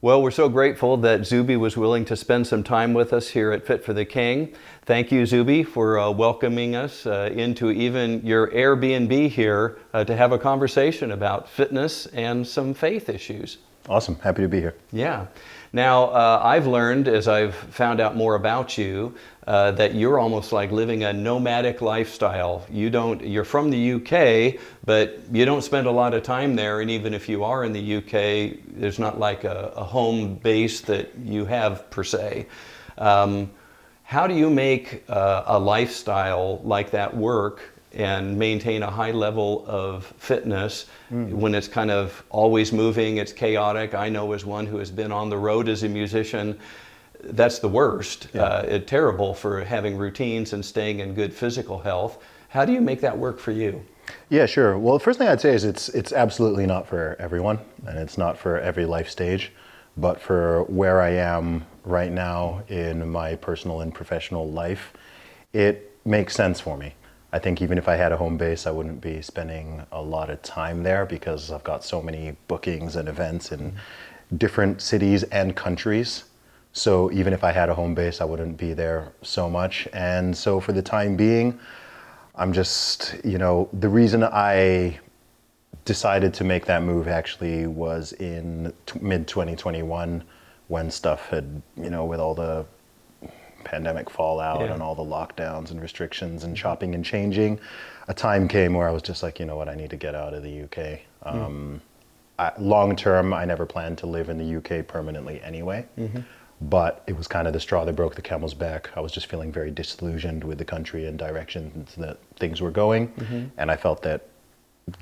Well, we're so grateful that Zuby was willing to spend some time with us here at Fit for the King. Thank you, Zuby, for welcoming us into even your Airbnb here to have a conversation about fitness and some faith issues. Awesome. Happy to be here. Yeah. Now, I've learned as I've found out more about you that you're almost like living a nomadic lifestyle. You're from the UK, but you don't spend a lot of time there. And even if you are in the UK, there's not like a home base that you have per se. How do you make a lifestyle like that work and maintain a high level of fitness when it's kind of always moving, it's chaotic? I know as one who has been on the road as a musician, that's the worst. Yeah. It's terrible for having routines and staying in good physical health. How do you make that work for you? Yeah, sure. Well, the first thing I'd say is it's absolutely not for everyone, and it's not for every life stage. But for where I am right now in my personal and professional life, it makes sense for me. I think even if I had a home base, I wouldn't be spending a lot of time there because I've got so many bookings and events in different cities and countries. So even if I had a home base, I wouldn't be there so much. And so for the time being, I'm just, the reason I decided to make that move actually was in mid 2021 when stuff had, with all the pandemic fallout and all the lockdowns and restrictions and chopping and changing, a time came where I was just like, you know what, I need to get out of the UK. Long term, I never planned to live in the UK permanently anyway, but it was kind of the straw that broke the camel's back. I was just feeling very disillusioned with the country and directions that things were going, and I felt that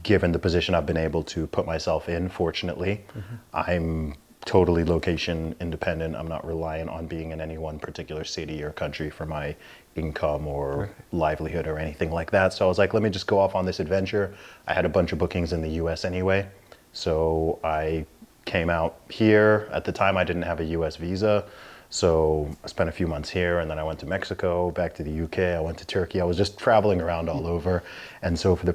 given the position I've been able to put myself in, fortunately, I'm totally location independent. I'm not reliant on being in any one particular city or country for my income or livelihood or anything like that. So I was like, let me just go off on this adventure. I had a bunch of bookings in the US anyway. So I came out here. At the time, I didn't have a US visa. So I spent a few months here, and then I went to Mexico, back to the UK. I went to Turkey. I was just traveling around all over. And so for the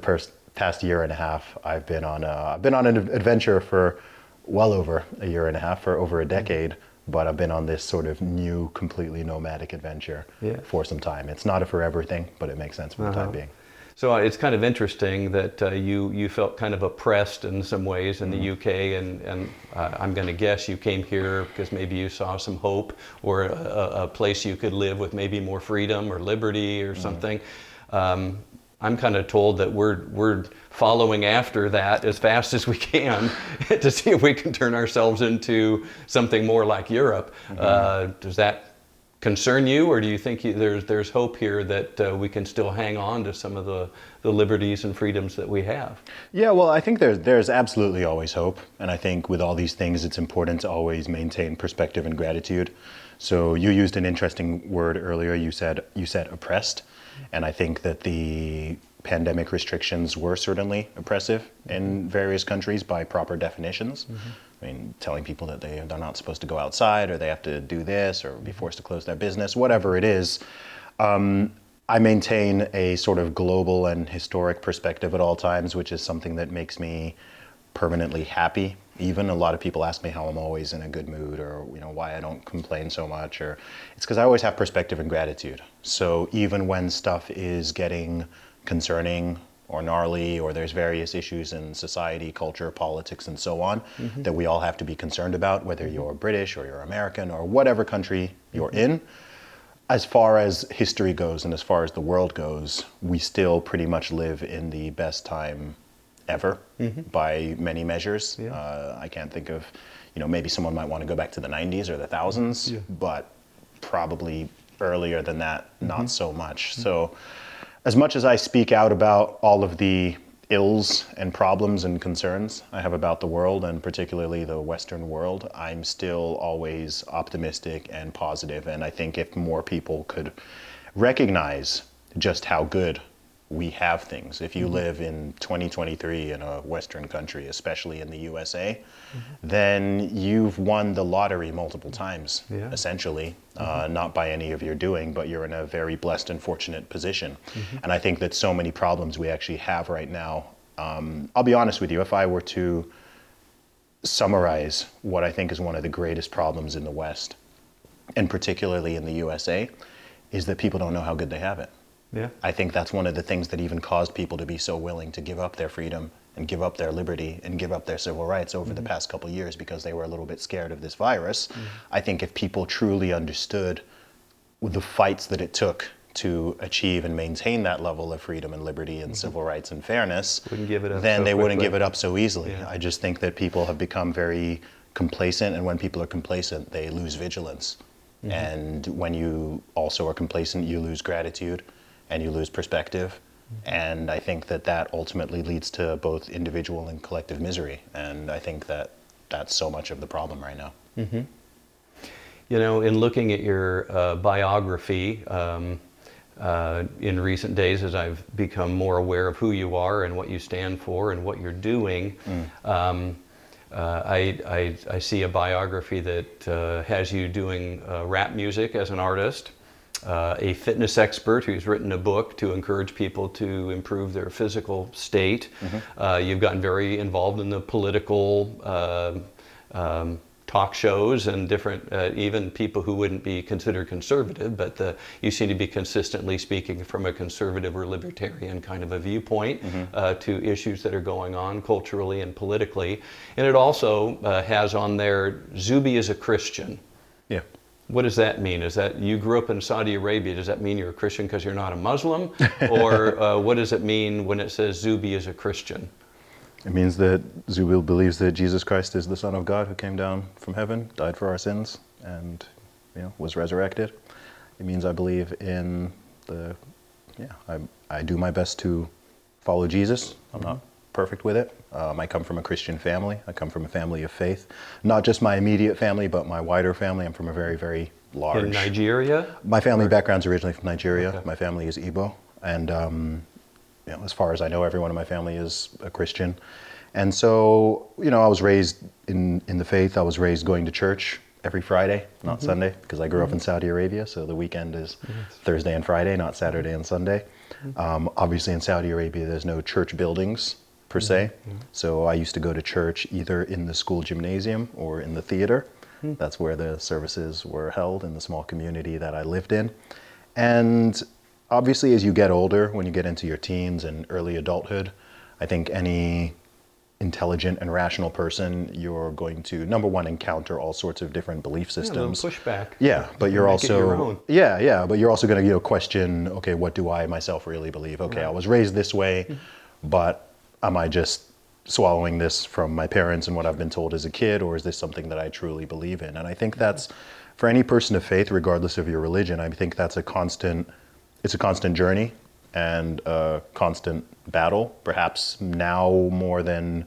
past year and a half, I've been on an adventure for well over a year and a half, for over a decade, but I've been on this sort of new, completely nomadic adventure for some time. It's not a forever thing, but it makes sense for the time being. So it's kind of interesting that you felt kind of oppressed in some ways in the UK, and I'm going to guess you came here because maybe you saw some hope or a place you could live with maybe more freedom or liberty or something. I'm kind of told that we're following after that as fast as we can to see if we can turn ourselves into something more like Europe. Does that concern you, or do you think there's hope here that we can still hang on to some of the liberties and freedoms that we have? Yeah, well, I think there's absolutely always hope, and I think with all these things, it's important to always maintain perspective and gratitude. So you used an interesting word earlier. You said oppressed. And I think that the pandemic restrictions were certainly oppressive in various countries by proper definitions. I mean, telling people that they're not supposed to go outside, or they have to do this, or be forced to close their business, whatever it is. I maintain a sort of global and historic perspective at all times, which is something that makes me permanently happy. Even a lot of people ask me how I'm always in a good mood, or why I don't complain so much, or it's because I always have perspective and gratitude. So even when stuff is getting concerning or gnarly, or there's various issues in society, culture, politics, and so on, that we all have to be concerned about, whether you're British or you're American or whatever country you're in, as far as history goes and as far as the world goes, we still pretty much live in the best time ever by many measures. I can't think of, maybe someone might want to go back to the 90s or the thousands, but probably earlier than that, not so much. So as much as I speak out about all of the ills and problems and concerns I have about the world, and particularly the Western world, I'm still always optimistic and positive. And I think if more people could recognize just how good we have things. If you live in 2023 in a Western country, especially in the USA, then you've won the lottery multiple times, essentially, not by any of your doing, but you're in a very blessed and fortunate position. And I think that so many problems we actually have right now, I'll be honest with you, if I were to summarize what I think is one of the greatest problems in the West, and particularly in the USA, is that people don't know how good they have it. Yeah. I think that's one of the things that even caused people to be so willing to give up their freedom and give up their liberty and give up their civil rights over the past couple of years, because they were a little bit scared of this virus. I think if people truly understood the fights that it took to achieve and maintain that level of freedom and liberty and civil rights and fairness, Wouldn't give it up then so they wouldn't quickly. give it up so easily. Yeah. I just think that people have become very complacent, and when people are complacent, they lose vigilance. And when you also are complacent, you lose gratitude and you lose perspective. And I think that that ultimately leads to both individual and collective misery. And I think that that's so much of the problem right now. You know, in looking at your biography in recent days, as I've become more aware of who you are and what you stand for and what you're doing, I see a biography that has you doing rap music as an artist, a fitness expert who's written a book to encourage people to improve their physical state. You've gotten very involved in the political talk shows and different, even people who wouldn't be considered conservative, but you seem to be consistently speaking from a conservative or libertarian kind of a viewpoint to issues that are going on culturally and politically. And it also has on there, Zuby is a Christian. Yeah. What does that mean? Is that you grew up in Saudi Arabia? Does that mean you're a Christian because you're not a Muslim? Or what does it mean when it says Zuby is a Christian? It means that Zuby believes that Jesus Christ is the Son of God who came down from heaven, died for our sins, and was resurrected. It means I believe in I do my best to follow Jesus. I'm not perfect with it. I come from a Christian family. I come from a family of faith. Not just my immediate family, but my wider family. I'm from a very, very large... In Nigeria? My family background's originally from Nigeria. Okay. My family is Igbo. And as far as I know, everyone in my family is a Christian. And so, I was raised in the faith. I was raised going to church every Friday, not Sunday, because I grew up in Saudi Arabia, so the weekend is Thursday and Friday, not Saturday and Sunday. Obviously in Saudi Arabia, there's no church buildings per se. So I used to go to church either in the school gymnasium or in the theater. That's where the services were held in the small community that I lived in. And obviously, as you get older, when you get into your teens and early adulthood, I think any intelligent and rational person, you're going to, number one, encounter all sorts of different belief systems. A little pushback. Yeah, but you're Make it your own. also, but you're also going to, question, okay, what do I myself really believe? Okay, I was raised this way, but am I just swallowing this from my parents and what I've been told as a kid, or is this something that I truly believe in? And I think that's, for any person of faith, regardless of your religion, I think that's it's a constant journey and a constant battle, perhaps now more than,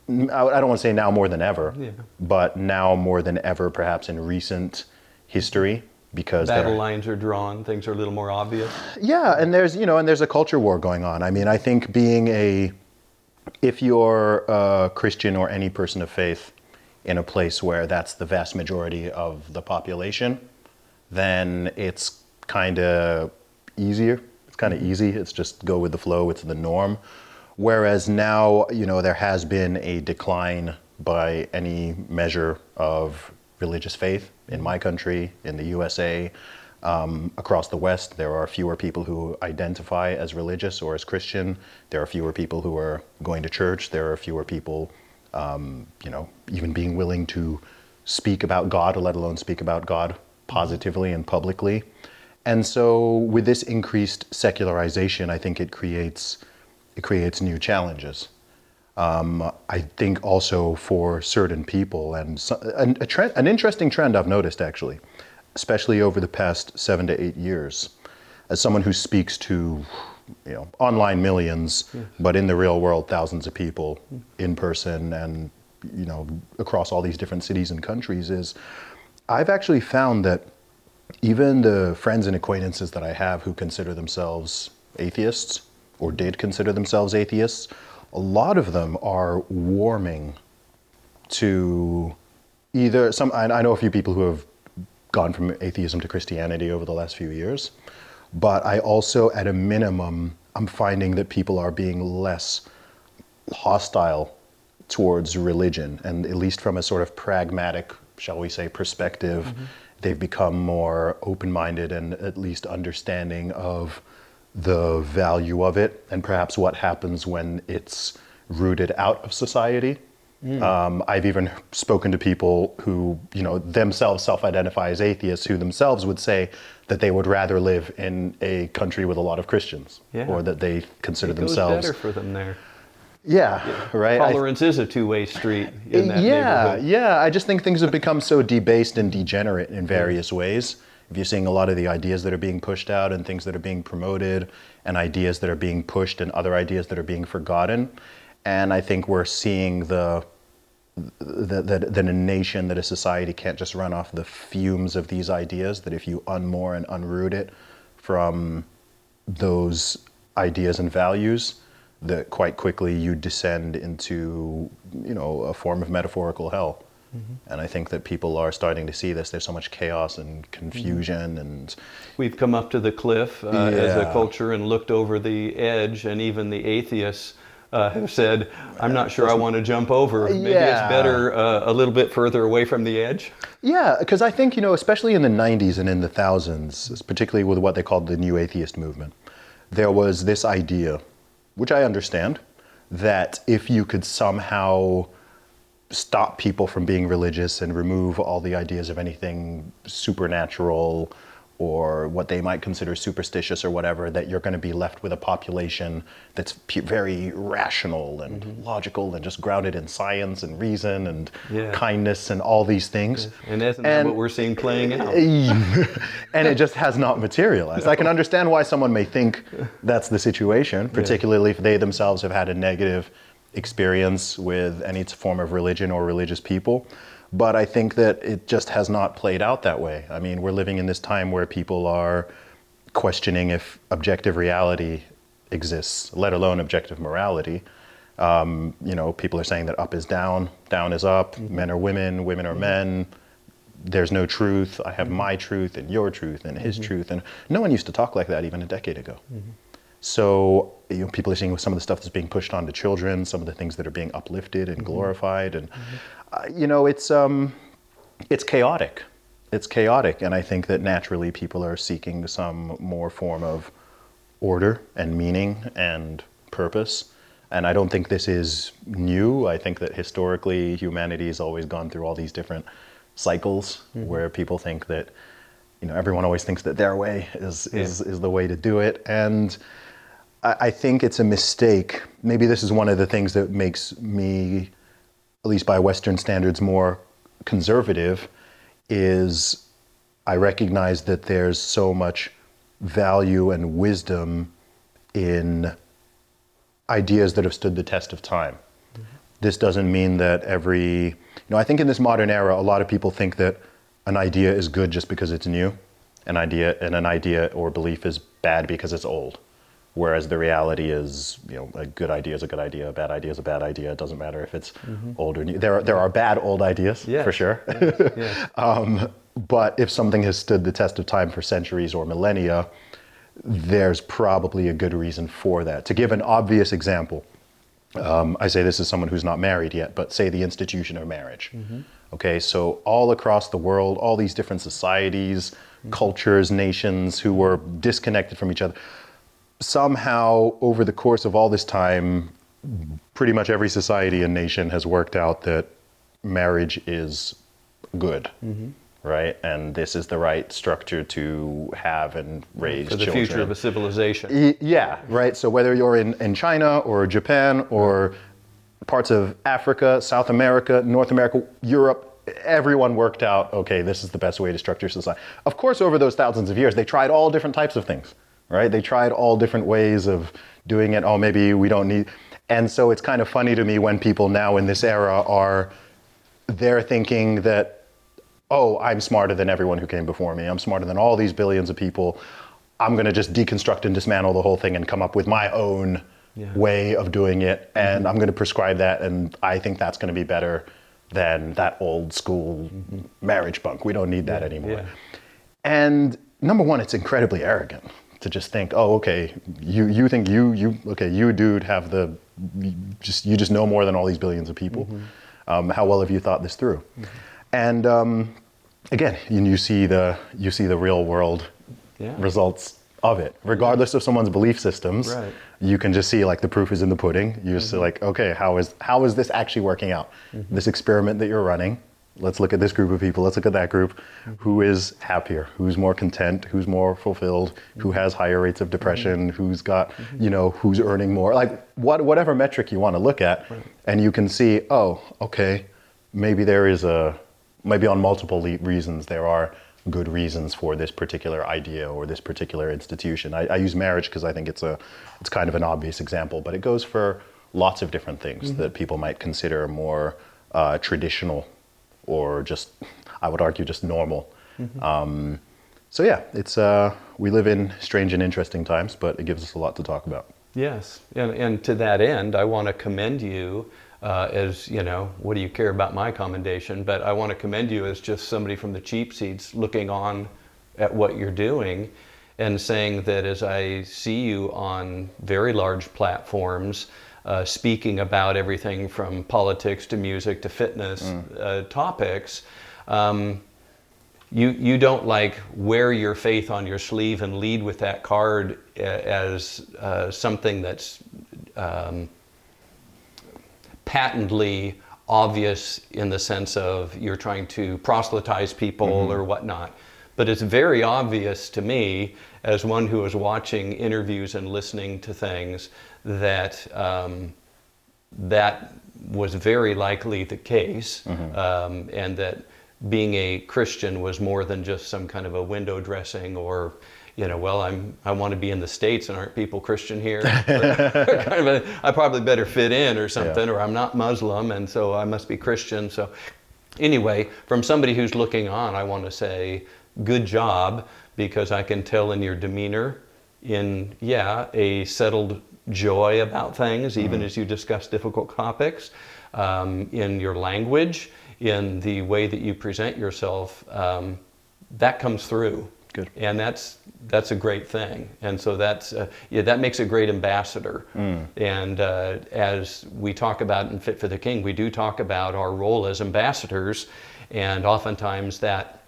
I don't want to say now more than ever, but now more than ever perhaps in recent history, because Battle lines are drawn, things are a little more obvious. Yeah, and there's a culture war going on. I mean, I think if you're a Christian or any person of faith in a place where that's the vast majority of the population, then it's kind of easier. It's kind of easy. It's just go with the flow. It's the norm. Whereas now, there has been a decline by any measure of religious faith in my country, in the USA, across the West. There are fewer people who identify as religious or as Christian. There are fewer people who are going to church. There are fewer people, even being willing to speak about God, or let alone speak about God positively and publicly. And so with this increased secularization, I think it creates new challenges. I think also for certain people, and an interesting trend I've noticed actually, especially over the past 7 to 8 years, as someone who speaks to online millions, but in the real world thousands of people in person and across all these different cities and countries, is I've actually found that even the friends and acquaintances that I have who consider themselves atheists or did consider themselves atheists, a lot of them are warming to either I know a few people who have gone from atheism to Christianity over the last few years, but I also, at a minimum, I'm finding that people are being less hostile towards religion, and at least from a sort of pragmatic, shall we say, perspective, they've become more open-minded and at least understanding of the value of it, and perhaps what happens when it's rooted out of society. I've even spoken to people who, themselves self-identify as atheists, who themselves would say that they would rather live in a country with a lot of Christians, or that they consider themselves. It goes better for them there. Yeah, right. Tolerance is a two-way street in that neighborhood. Yeah. I just think things have become so debased and degenerate in various ways. If you're seeing a lot of the ideas that are being pushed out and things that are being promoted and ideas that are being pushed and other ideas that are being forgotten. And I think we're seeing that a nation, that a society can't just run off the fumes of these ideas, that if you unmoor and unroot it from those ideas and values, that quite quickly you descend into, a form of metaphorical hell. And I think that people are starting to see this. There's so much chaos and confusion, and we've come up to the cliff as a culture and looked over the edge, and even the atheists have said, I'm not sure I want to jump over. Maybe it's better a little bit further away from the edge. Yeah, because I think, especially in the 90s and in the thousands, particularly with what they called the New Atheist Movement, there was this idea, which I understand, that if you could somehow stop people from being religious and remove all the ideas of anything supernatural or what they might consider superstitious or whatever, that you're going to be left with a population that's very rational and logical and just grounded in science and reason and kindness and all these things. Yes. And isn't that what we're seeing playing out? And it just has not materialized. I can understand why someone may think that's the situation, particularly if they themselves have had a negative experience with any form of religion or religious people. But I think that it just has not played out that way. I mean, we're living in this time where people are questioning if objective reality exists, let alone objective morality. People are saying that up is down, down is up, men are women, women are men. There's no truth. I have my truth and your truth and his truth. And no one used to talk like that even a decade ago. So people are seeing some of the stuff that's being pushed onto children, some of the things that are being uplifted and glorified, and it's chaotic. It's chaotic, and I think that naturally people are seeking some more form of order and meaning and purpose. And I don't think this is new. I think that historically humanity has always gone through all these different cycles where people think that, everyone always thinks that their way is the way to do it. And I think it's a mistake. Maybe this is one of the things that makes me, at least by Western standards, more conservative, is I recognize that there's so much value and wisdom in ideas that have stood the test of time. This doesn't mean that I think in this modern era, a lot of people think that an idea is good just because it's new, an idea or belief is bad because it's old. Whereas the reality is, a good idea is a good idea, a bad idea is a bad idea. It doesn't matter if it's old or new. There are bad old ideas, for sure. But if something has stood the test of time for centuries or millennia, there's probably a good reason for that. To give an obvious example, I say this as someone who's not married yet, but say the institution of marriage. Okay, so all across the world, all these different societies, cultures, nations who were disconnected from each other, somehow over the course of all this time, pretty much every society and nation has worked out that marriage is good, right? And this is the right structure to have and raise children. For the future of a civilization. Yeah, right? So whether you're in China or Japan or parts of Africa, South America, North America, Europe, everyone worked out, okay, this is the best way to structure society. Of course, over those thousands of years, they tried all different types of things. Right? They tried all different ways of doing it. Oh, maybe we don't need. And so it's kind of funny to me when people now in this era they're thinking that, oh, I'm smarter than everyone who came before me. I'm smarter than all these billions of people. I'm going to just deconstruct and dismantle the whole thing and come up with my own way of doing it. And I'm going to prescribe that. And I think that's going to be better than that old school marriage bunk. We don't need that anymore. And number one, it's incredibly arrogant to just think, oh, okay, you think you dude have the you just know more than all these billions of people. How well have you thought this through? And again, you see the real world results of it, regardless of someone's belief systems. Right. You can just see like the proof is in the pudding. You just say like, okay, how is this actually working out? This experiment that you're running. Let's look at this group of people. Let's look at that group. Who is happier? Who's more content? Who's more fulfilled? Who has higher rates of depression? Who's got, who's earning more? Like whatever metric you want to look at, and you can see, oh, okay, maybe maybe on multiple reasons there are good reasons for this particular idea or this particular institution. I use marriage because I think it's kind of an obvious example, but it goes for lots of different things that people might consider more traditional, or just, I would argue, just normal. So yeah, it's we live in strange and interesting times, but it gives us a lot to talk about. Yes, and to that end, I want to commend you as, what do you care about my commendation? But I want to commend you as just somebody from the cheap seats looking on at what you're doing and saying that as I see you on very large platforms, speaking about everything from politics to music to fitness topics, you don't like wear your faith on your sleeve and lead with that card as something that's patently obvious in the sense of you're trying to proselytize people or whatnot. But it's very obvious to me, as one who is watching interviews and listening to things, that that was very likely the case, and that being a Christian was more than just some kind of a window dressing or, I want to be in the States and aren't people Christian here? I probably better fit in or something, or I'm not Muslim and so I must be Christian. So anyway, from somebody who's looking on, I want to say good job, because I can tell in your demeanor, in a settled joy about things, even as you discuss difficult topics, in your language, in the way that you present yourself, that comes through. Good. And that's a great thing. And so that makes a great ambassador. And as we talk about in Fit for the King, we do talk about our role as ambassadors, and oftentimes that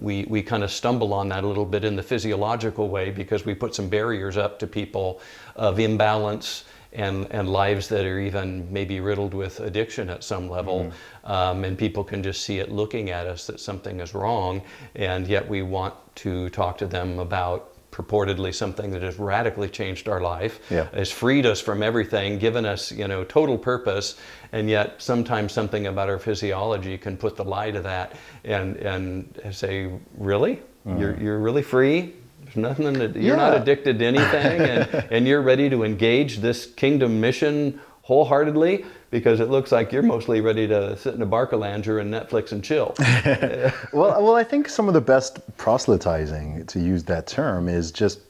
we kind of stumble on that a little bit in the physiological way, because we put some barriers up to people of imbalance and lives that are even maybe riddled with addiction at some level. And people can just see it looking at us that something is wrong, and yet we want to talk to them about purportedly something that has radically changed our life, has freed us from everything, given us, total purpose, and yet sometimes something about our physiology can put the lie to that and say, really? You're really free? There's nothing that you're not addicted to anything, and you're ready to engage this kingdom mission wholeheartedly, because it looks like you're mostly ready to sit in a Barcalanger and Netflix and chill. Well, I think some of the best proselytizing, to use that term, is just,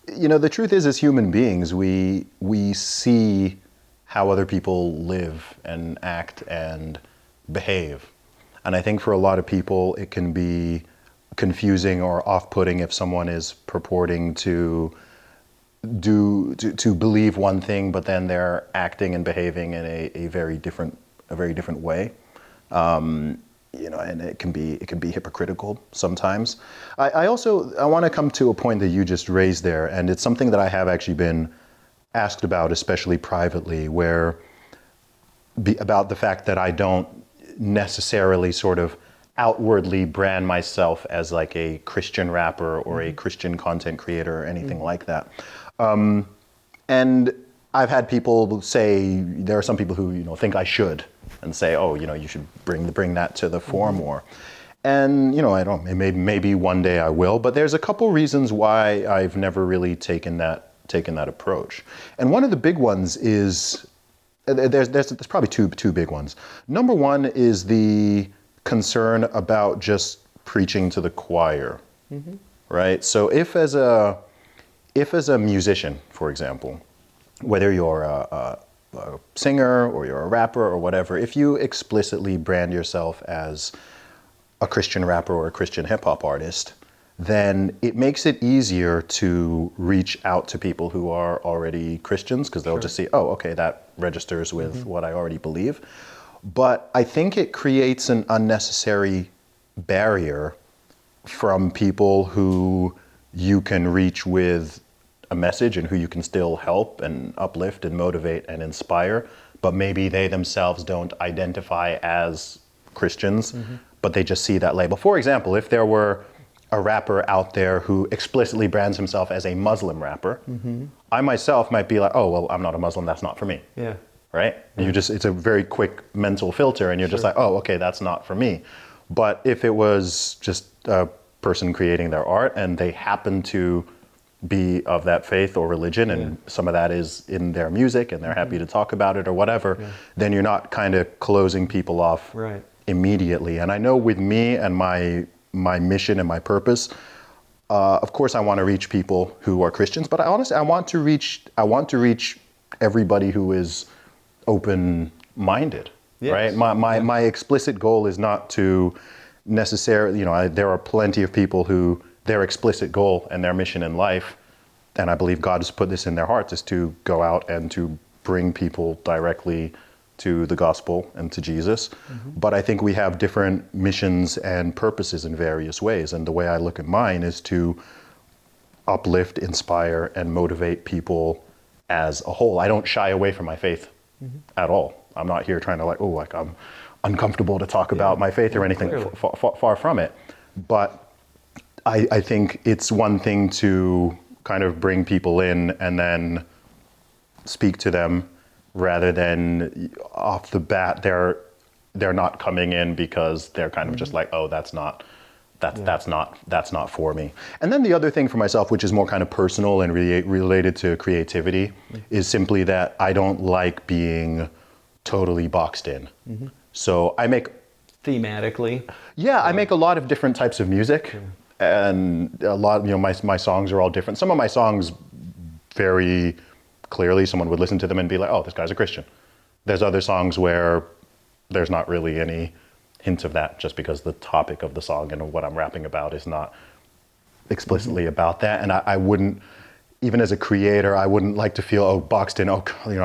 the truth is, as human beings, we see how other people live and act and behave. And I think for a lot of people, it can be confusing or off-putting if someone is purporting to believe one thing, but then they're acting and behaving in a very different way. And it can be hypocritical sometimes. I want to come to a point that you just raised there, and it's something that I have actually been asked about, especially privately, about the fact that I don't necessarily sort of outwardly brand myself as like a Christian rapper or a Christian content creator or anything like that. And I've had people say, there are some people who think I should, and say, oh, you should bring that to the fore more. And I don't. Maybe one day I will. But there's a couple reasons why I've never really taken that approach. And one of the big ones is there's probably two big ones. Number one is the concern about just preaching to the choir, right? So if as a musician, for example, whether you're a singer or you're a rapper or whatever, if you explicitly brand yourself as a Christian rapper or a Christian hip hop artist, then it makes it easier to reach out to people who are already Christians, because they'll just see, oh, okay, that registers with what I already believe. But I think it creates an unnecessary barrier from people who you can reach with a message and who you can still help and uplift and motivate and inspire, but maybe they themselves don't identify as Christians, but they just see that label. For example, if there were a rapper out there who explicitly brands himself as a Muslim rapper, I myself might be like, oh, well, I'm not a Muslim, that's not for me. Yeah. Right? You just, it's a very quick mental filter, and you're just like, oh, okay, that's not for me. But if it was just a person creating their art and they happen to be of that faith or religion, and some of that is in their music and they're happy to talk about it or whatever, then you're not kind of closing people off immediately. And I know with me and my mission and my purpose, of course I want to reach people who are Christians, but I want to reach everybody who is open-minded, right? My explicit goal is not to necessarily, there are plenty of people who their explicit goal and their mission in life, and I believe God has put this in their hearts, is to go out and to bring people directly to the gospel and to Jesus. But I think we have different missions and purposes in various ways. And the way I look at mine is to uplift, inspire, and motivate people as a whole. I don't shy away from my faith at all. I'm not here trying to I'm uncomfortable to talk about my faith or anything, far from it. But I think it's one thing to kind of bring people in and then speak to them, rather than off the bat they're not coming in because they're kind of just like, oh, that's not for me. And then the other thing for myself, which is more kind of personal and related to creativity, is simply that I don't like being totally boxed in. So I make thematically. I make a lot of different types of music, and a lot, my songs are all different. Some of my songs, very clearly someone would listen to them and be like, oh, this guy's a Christian. There's other songs where there's not really any hint of that, just because the topic of the song and what I'm rapping about is not explicitly about that. And I wouldn't, even as a creator, I wouldn't like to feel boxed in. I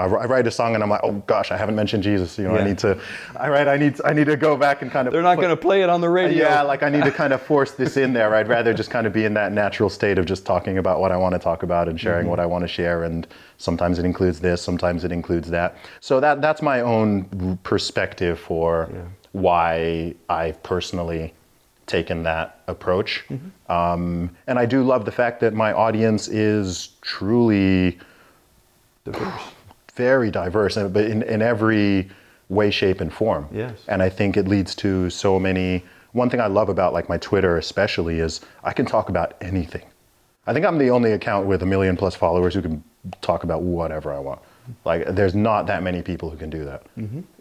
write a song and I'm like, oh gosh, I haven't mentioned Jesus. I need to go back and kind of. They're not going to play it on the radio. I need to kind of force this in there. I'd rather just kind of be in that natural state of just talking about what I want to talk about and sharing what I want to share. And sometimes it includes this, sometimes it includes that. So that's my own perspective for why I've personally taken that approach. And I do love the fact that my audience is truly diverse. Very diverse, but in every way, shape, and form. And I think it leads to so many. One thing I love about my Twitter especially is I can talk about anything. I think I'm the only account with 1 million+ followers who can talk about whatever I want. There's not that many people who can do that.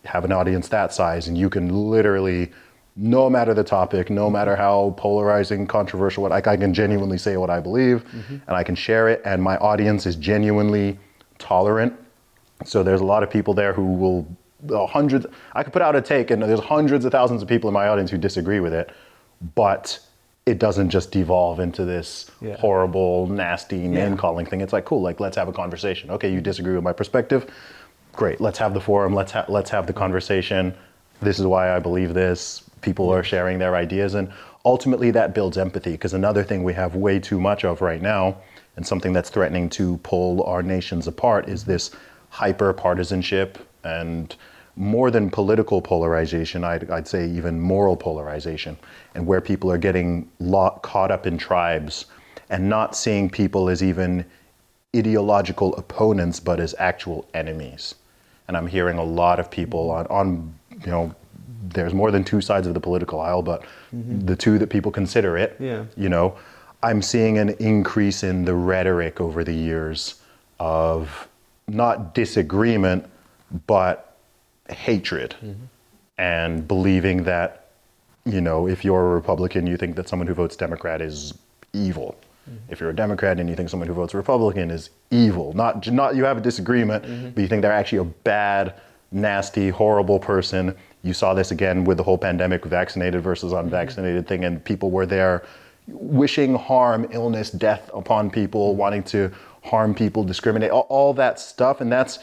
Have an audience that size, and you can literally, no matter the topic, no matter how polarizing, controversial, I can genuinely say what I believe, and I can share it, and my audience is genuinely tolerant. So there's a lot of people there who will, I could put out a take and there's hundreds of thousands of people in my audience who disagree with it, but it doesn't just devolve into this horrible, nasty name-calling thing. It's cool, let's have a conversation. Okay, you disagree with my perspective? Great, let's have the forum, let's have the conversation. This is why I believe this. People are sharing their ideas, and ultimately that builds empathy, because another thing we have way too much of right now, and something that's threatening to pull our nations apart, is this hyper-partisanship, and more than political polarization, I'd say even moral polarization, and where people are getting caught up in tribes and not seeing people as even ideological opponents, but as actual enemies. And I'm hearing a lot of people on there's more than two sides of the political aisle, but the two that people consider it, I'm seeing an increase in the rhetoric over the years of not disagreement, but hatred, and believing that, if you're a Republican, you think that someone who votes Democrat is evil. If you're a Democrat and you think someone who votes Republican is evil, not you have a disagreement, but you think they're actually a bad, nasty, horrible person. You saw this again with the whole pandemic, vaccinated versus unvaccinated thing, and people were there wishing harm, illness, death upon people, wanting to harm people, discriminate, all that stuff. And that's,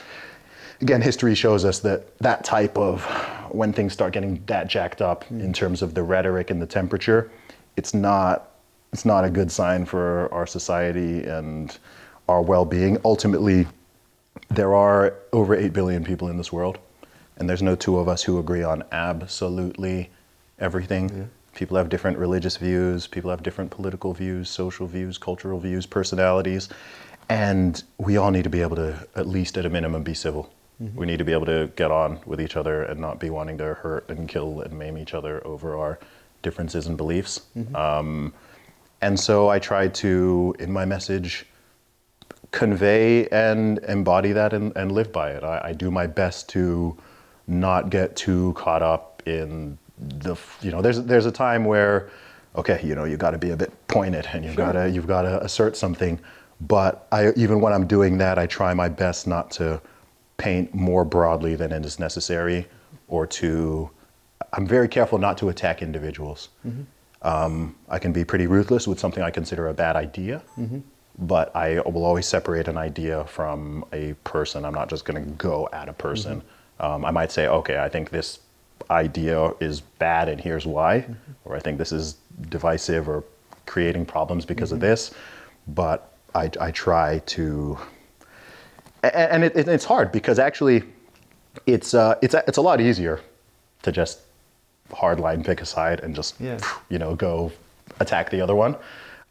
again, history shows us that type of, when things start getting that jacked up in terms of the rhetoric and the temperature, it's not a good sign for our society and our well-being. Ultimately, there are over 8 billion people in this world, and there's no two of us who agree on absolutely everything. Yeah. People have different religious views, people have different political views, social views, cultural views, personalities, and we all need to be able to, at least at a minimum, be civil. We need to be able to get on with each other and not be wanting to hurt and kill and maim each other over our differences and beliefs. And so I try to, in my message, convey and embody that and live by it. I do my best to not get too caught up in there's a time where, okay, you got to be a bit pointed and you've got to assert something. But even when I'm doing that, I try my best not to paint more broadly than it is necessary, I'm very careful not to attack individuals. I can be pretty ruthless with something I consider a bad idea, but I will always separate an idea from a person. I'm not just going to go at a person. I might say, okay, I think this idea is bad and here's why, or I think this is divisive or creating problems because of this, but I try to, and it's hard because actually it's a lot easier to just hardline pick a side and just go attack the other one.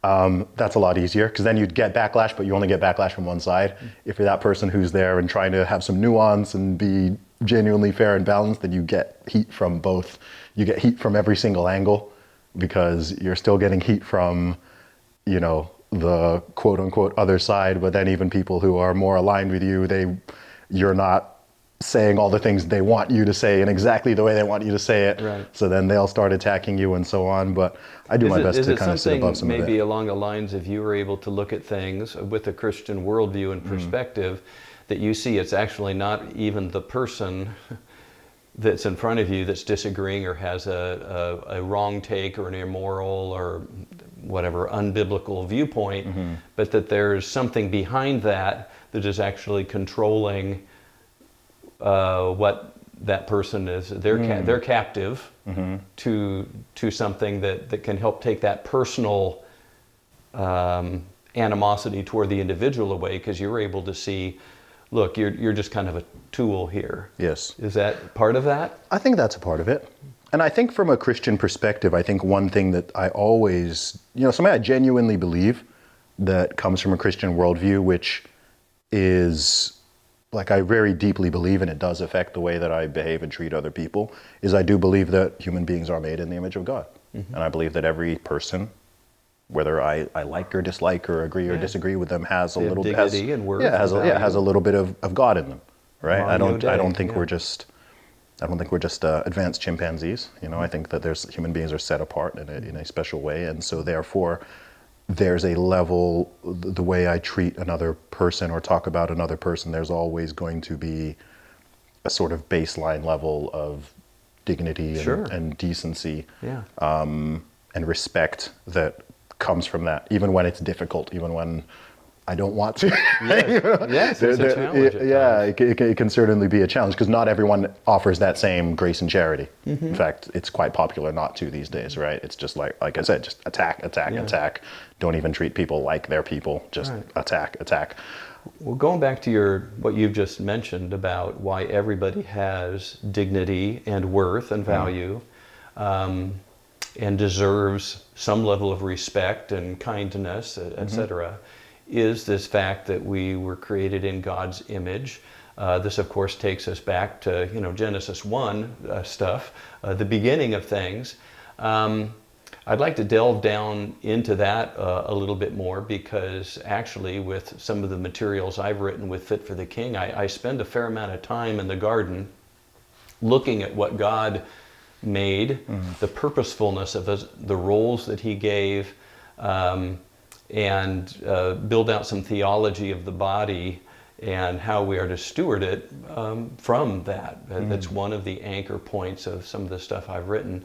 That's a lot easier because then you'd get backlash, but you only get backlash from one side. If you're that person who's there and trying to have some nuance and be genuinely fair and balanced, then you get heat from both. You get heat from every single angle because you're still getting heat from, the quote unquote other side, but then even people who are more aligned with you, you're not saying all the things they want you to say in exactly the way they want you to say it. Right. So then they'll start attacking you and so on. But I do my best to kind of sit above some of it. Maybe along the lines of you were able to look at things with a Christian worldview and perspective that you see it's actually not even the person that's in front of you that's disagreeing or has a wrong take or an immoral or whatever unbiblical viewpoint, but that there's something behind that is actually controlling what that person is. They're captive to something that can help take that personal animosity toward the individual away, because you're able to see, look, you're just kind of a tool here. Yes. Is that part of that? I think that's a part of it. And I think from a Christian perspective, I think one thing that I always, something I genuinely believe that comes from a Christian worldview, which is, like, I very deeply believe, and it does affect the way that I behave and treat other people, is I do believe that human beings are made in the image of God. And I believe that every person, whether I like or dislike or agree or disagree with them, has a little bit, has a little bit of God in them, right? I don't think we're just advanced chimpanzees. I think that human beings are set apart in a special way, and so therefore there's a level, the way I treat another person or talk about another person, there's always going to be a sort of baseline level of dignity and decency and respect that comes from that, even when it's difficult, even when I don't want to. Yes, it's a challenge. It can certainly be a challenge because not everyone offers that same grace and charity. In fact, it's quite popular not to these days, right? It's just like I said, just attack. Don't even treat people like they're people. Just attack. Well, going back to what you've just mentioned about why everybody has dignity and worth and value, and deserves some level of respect and kindness, etc., is this fact that we were created in God's image. This, of course, takes us back to Genesis 1 stuff, the beginning of things. I'd like to delve down into that a little bit more, because actually with some of the materials I've written with Fit for the King, I spend a fair amount of time in the garden looking at what God made, the purposefulness of the roles that he gave, and build out some theology of the body and how we are to steward it from that. That's one of the anchor points of some of the stuff I've written.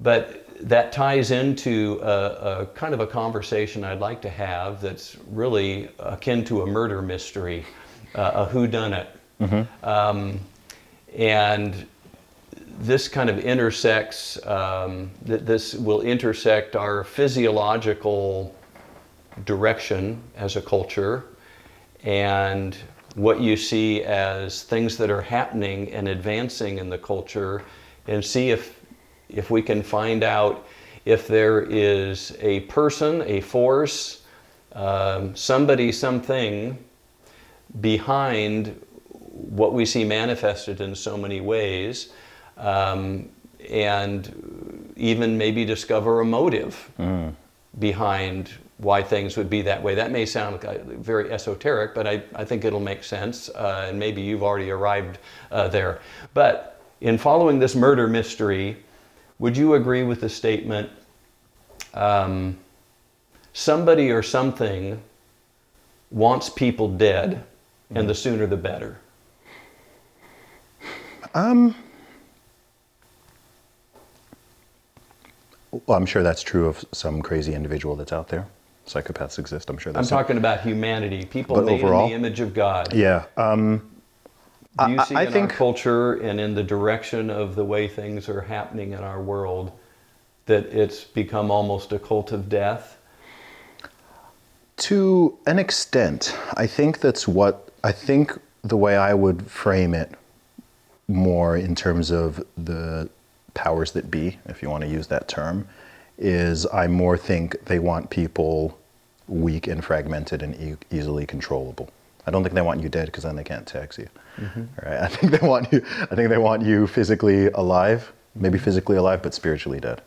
But that ties into a kind of a conversation I'd like to have that's really akin to a murder mystery, a whodunit. And this kind of intersects, this will intersect our physiological direction as a culture and what you see as things that are happening and advancing in the culture, and see if we can find out if there is a person, a force, somebody, something behind what we see manifested in so many ways, and even maybe discover a motive behind why things would be that way. That may sound very esoteric, but I think it'll make sense, and maybe you've already arrived there. But in following this murder mystery, would you agree with the statement, somebody or something wants people dead, and the sooner the better? Well, I'm sure that's true of some crazy individual that's out there. Psychopaths exist, I'm sure. I'm talking about humanity, people But made overall, in the image of God. Yeah. Do you see I in think our culture and in the direction of the way things are happening in our world that it's become almost a cult of death? to an extent, I think the way I would frame it more in terms of the powers that be, if you want to use that term, is I more think they want people weak and fragmented and easily controllable. I don't think they want you dead because then they can't tax you. Right? I think they want you physically alive, maybe physically alive, but spiritually dead.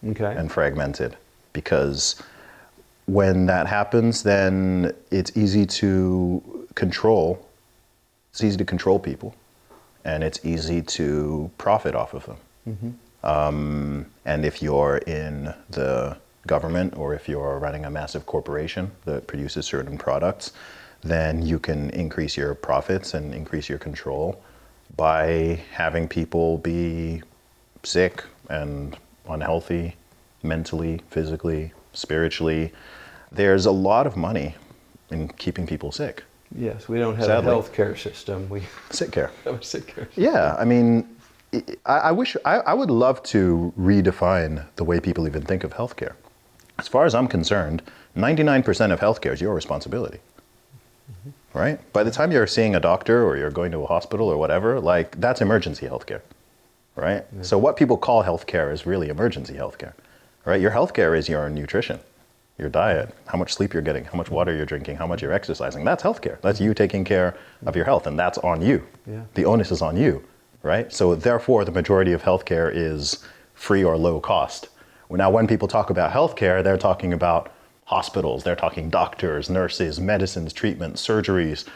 Okay. And fragmented, because when that happens, then it's easy to control. It's easy to control people, and it's easy to profit off of them. And if you're in the government, or if you're running a massive corporation that produces certain products, then you can increase your profits and increase your control by having people be sick and unhealthy, mentally, physically, spiritually. There's a lot of money in keeping people sick. Yes, we don't have Sadly. a health care system. We Sick care. have a sick care system. Yeah, I mean, I would love to redefine the way people even think of healthcare. As far as I'm concerned, 99% of healthcare is your responsibility. Right? By the time you're seeing a doctor or you're going to a hospital or whatever, like, that's emergency healthcare. Right? Yeah. So what people call healthcare is really emergency healthcare. Right? Your healthcare is your nutrition, your diet, how much sleep you're getting, how much water you're drinking, how much you're exercising. That's healthcare. That's you taking care of your health, and that's on you. Yeah. The onus is on you. Right? So therefore, the majority of healthcare is free or low cost. Now, when people talk about healthcare, they're talking about hospitals, they're talking doctors, nurses, medicines, treatments, surgeries.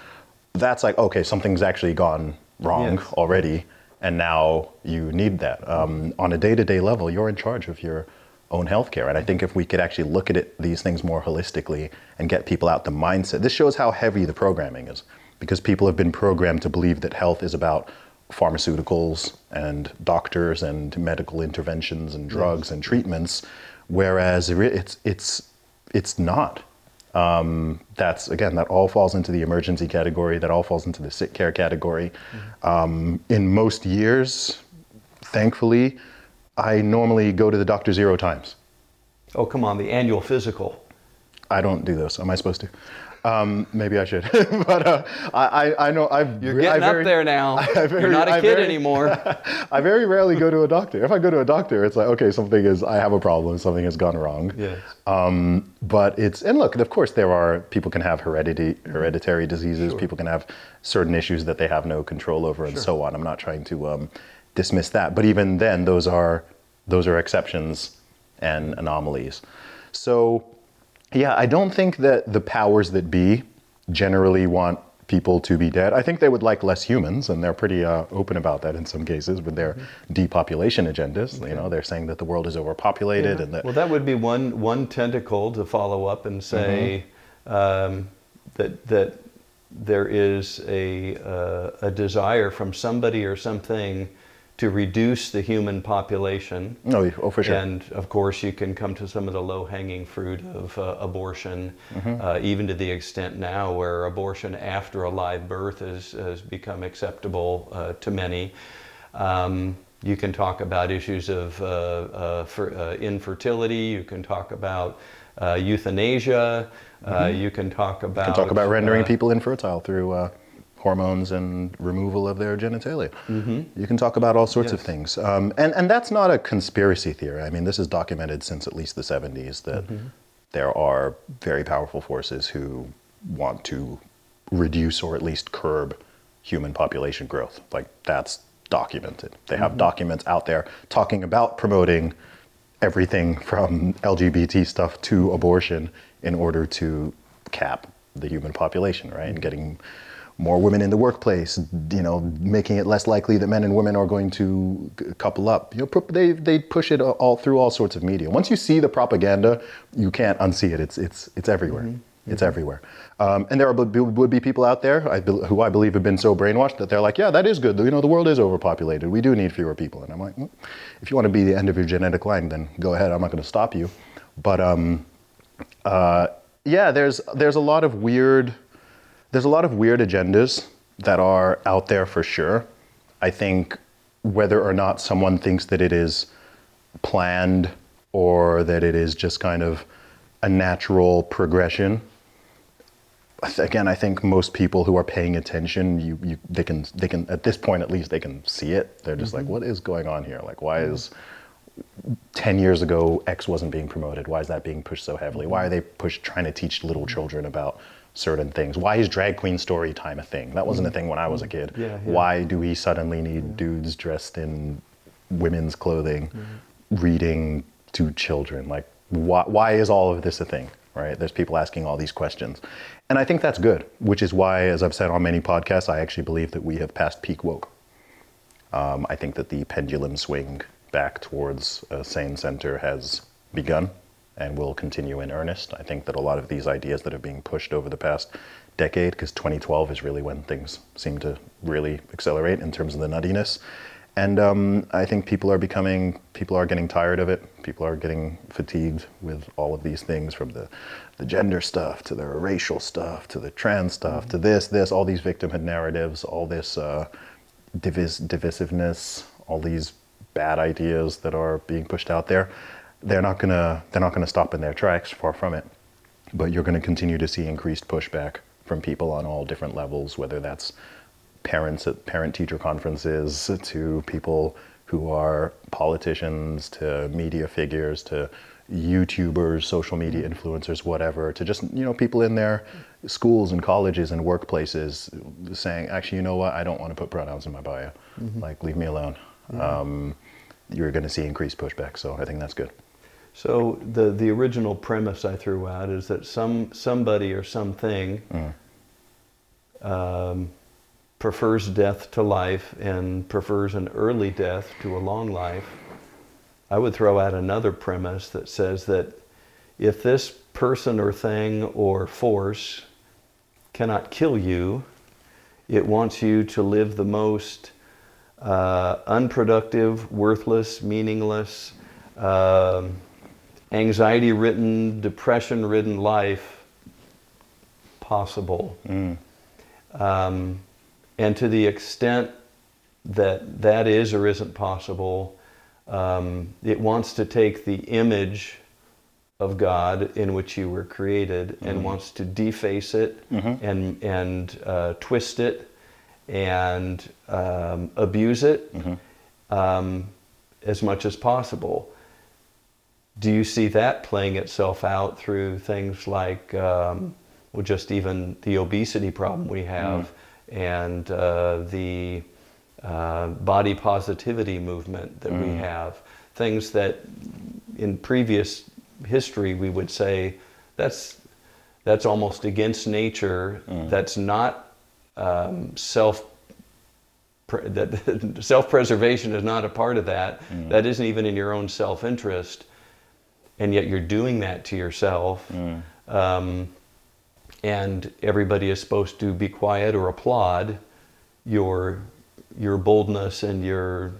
That's like, okay, something's actually gone wrong already, and now you need that. On a day-to-day level, you're in charge of your own healthcare. And I think if we could actually look at these things more holistically and get people out the mindset, this shows how heavy the programming is, because people have been programmed to believe that health is about pharmaceuticals and doctors and medical interventions and drugs and treatments, whereas it's not. That's, again, that all falls into the emergency category, that all falls into the sick care category. In most years, thankfully, I normally go to the doctor 0 times. Oh, come on, the annual physical. I don't do those. Am I supposed to? Maybe I should. But I know You're getting up there now. You're not a kid anymore. I very rarely go to a doctor. If I go to a doctor, it's like, okay, I have a problem, something has gone wrong. Yes. But and look, of course people can have hereditary diseases, people can have certain issues that they have no control over and so on. I'm not trying to dismiss that. But even then, those are exceptions and anomalies. So, yeah, I don't think that the powers that be generally want people to be dead. I think they would like less humans, and they're pretty open about that in some cases with their depopulation agendas. You know, they're saying that the world is overpopulated, and that. Well, that would be one tentacle to follow up and say that there is a desire from somebody or something to reduce the human population. Oh, for sure. And of course, you can come to some of the low-hanging fruit of abortion, even to the extent now where abortion after a live birth has become acceptable to many. You can talk about issues of infertility. You can talk about euthanasia. You can talk about... You can talk about rendering people infertile through hormones and removal of their genitalia. You can talk about all sorts of things. And that's not a conspiracy theory. I mean, this is documented since at least the 70s that there are very powerful forces who want to reduce or at least curb human population growth. Like, that's documented. They have documents out there talking about promoting everything from LGBT stuff to abortion in order to cap the human population, right? And getting more women in the workplace, you know, making it less likely that men and women are going to couple up. You know, they push it all through all sorts of media. Once you see the propaganda, you can't unsee it. It's everywhere. It's everywhere. And there would be people out there who I believe have been so brainwashed that they're like, yeah, that is good. You know, the world is overpopulated. We do need fewer people. And I'm like, well, if you want to be the end of your genetic line, then go ahead. I'm not going to stop you. But yeah, there's a lot of weird agendas that are out there for sure. I think whether or not someone thinks that it is planned or that it is just kind of a natural progression, again, I think most people who are paying attention, they can at this point at least they can see it. They're just like, what is going on here? Like, why is 10 years ago X wasn't being promoted? Why is that being pushed so heavily? Why are they trying to teach little children about certain things? Why is drag queen story time a thing? That wasn't a thing when I was a kid. Why do we suddenly need dudes dressed in women's clothing reading to children? Like, why is all of this a thing, right? There's people asking all these questions. And I think that's good, which is why, as I've said on many podcasts, I actually believe that we have passed peak woke. I think that the pendulum swing back towards a sane center has begun and will continue in earnest. I think that a lot of these ideas that are being pushed over the past decade, because 2012 is really when things seem to really accelerate in terms of the nuttiness. And I think people are getting tired of it. People are getting fatigued with all of these things, from the gender stuff to the racial stuff to the trans stuff to this, all these victimhood narratives, all this divisiveness, all these bad ideas that are being pushed out there. They're not gonna stop in their tracks, far from it. But you're gonna continue to see increased pushback from people on all different levels, whether that's parents at parent-teacher conferences, to people who are politicians, to media figures, to YouTubers, social media influencers, whatever, to just, you know, people in their schools and colleges and workplaces saying, actually, you know what, I don't want to put pronouns in my bio. Like, leave me alone. You're going to see increased pushback, so I think that's good. So the original premise I threw out is that somebody or something prefers death to life and prefers an early death to a long life. I would throw out another premise that says that if this person or thing or force cannot kill you, it wants you to live the most unproductive, worthless, meaningless, anxiety-ridden, depression-ridden life possible. And to the extent that that is or isn't possible, it wants to take the image of God in which you were created and wants to deface it and twist it and abuse it as much as possible. Do you see that playing itself out through things like, well, just even the obesity problem we have and the body positivity movement that we have? Things that in previous history we would say that's almost against nature. That's not self-preservation is not a part of that. That isn't even in your own self-interest, and yet you're doing that to yourself. And everybody is supposed to be quiet or applaud your boldness and your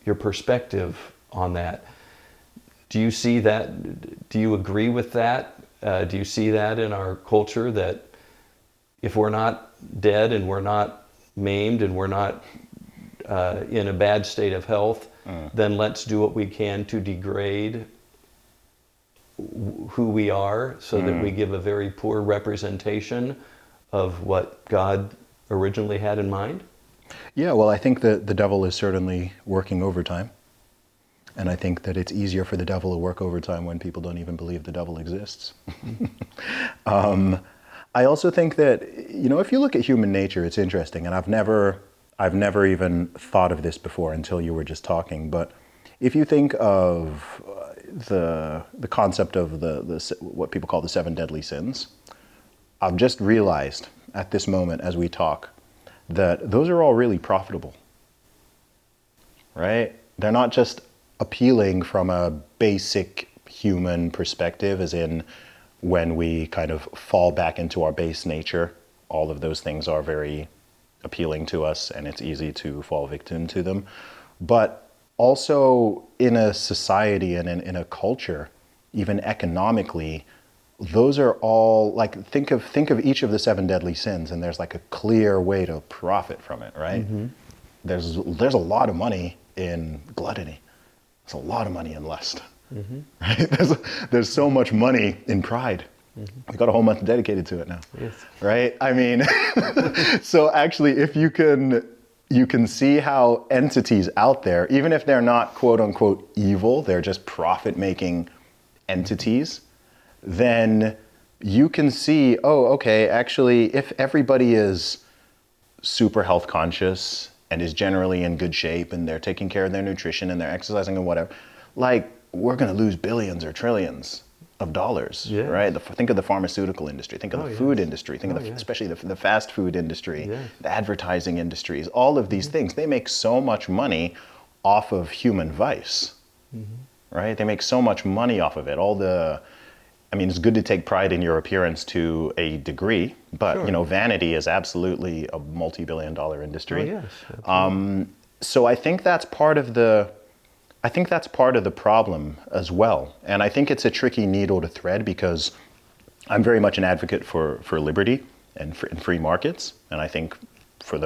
your perspective on that. Do you see that? Do you agree with that? Do you see that in our culture, that if we're not dead and we're not maimed and we're not in a bad state of health, then let's do what we can to degrade who we are so that we give a very poor representation of what God originally had in mind? Yeah, well, I think that the devil is certainly working overtime. And I think that it's easier for the devil to work overtime when people don't even believe the devil exists. I also think that, if you look at human nature, it's interesting. And I've never even thought of this before until you were just talking. But if you think of the concept of the what people call the 7 deadly sins, I've just realized at this moment as we talk that those are all really profitable, right? They're not just appealing from a basic human perspective, as in when we kind of fall back into our base nature, all of those things are very appealing to us and it's easy to fall victim to them. But also in a society and in a culture, even economically, those are all like, think of each of the 7 deadly sins, and there's like a clear way to profit from it, right? Mm-hmm. There's a lot of money in gluttony. There's a lot of money in lust, right? There's so much money in pride. We got a whole month dedicated to it now, right? I mean, so actually, if you can see how entities out there, even if they're not quote unquote evil, they're just profit-making entities, then you can see, oh, okay, actually, if everybody is super health conscious and is generally in good shape and they're taking care of their nutrition and they're exercising and whatever, like, we're going to lose billions or trillions of dollars, right? Think of the pharmaceutical industry, think of the food industry, think of especially the fast food industry, the advertising industries, all of these things, they make so much money off of human vice, right? They make so much money off of it. I mean, it's good to take pride in your appearance to a degree, but vanity is absolutely a multi-billion-dollar industry. So I think that's part of the problem as well. And I think it's a tricky needle to thread, because I'm very much an advocate for liberty and free markets. And I think for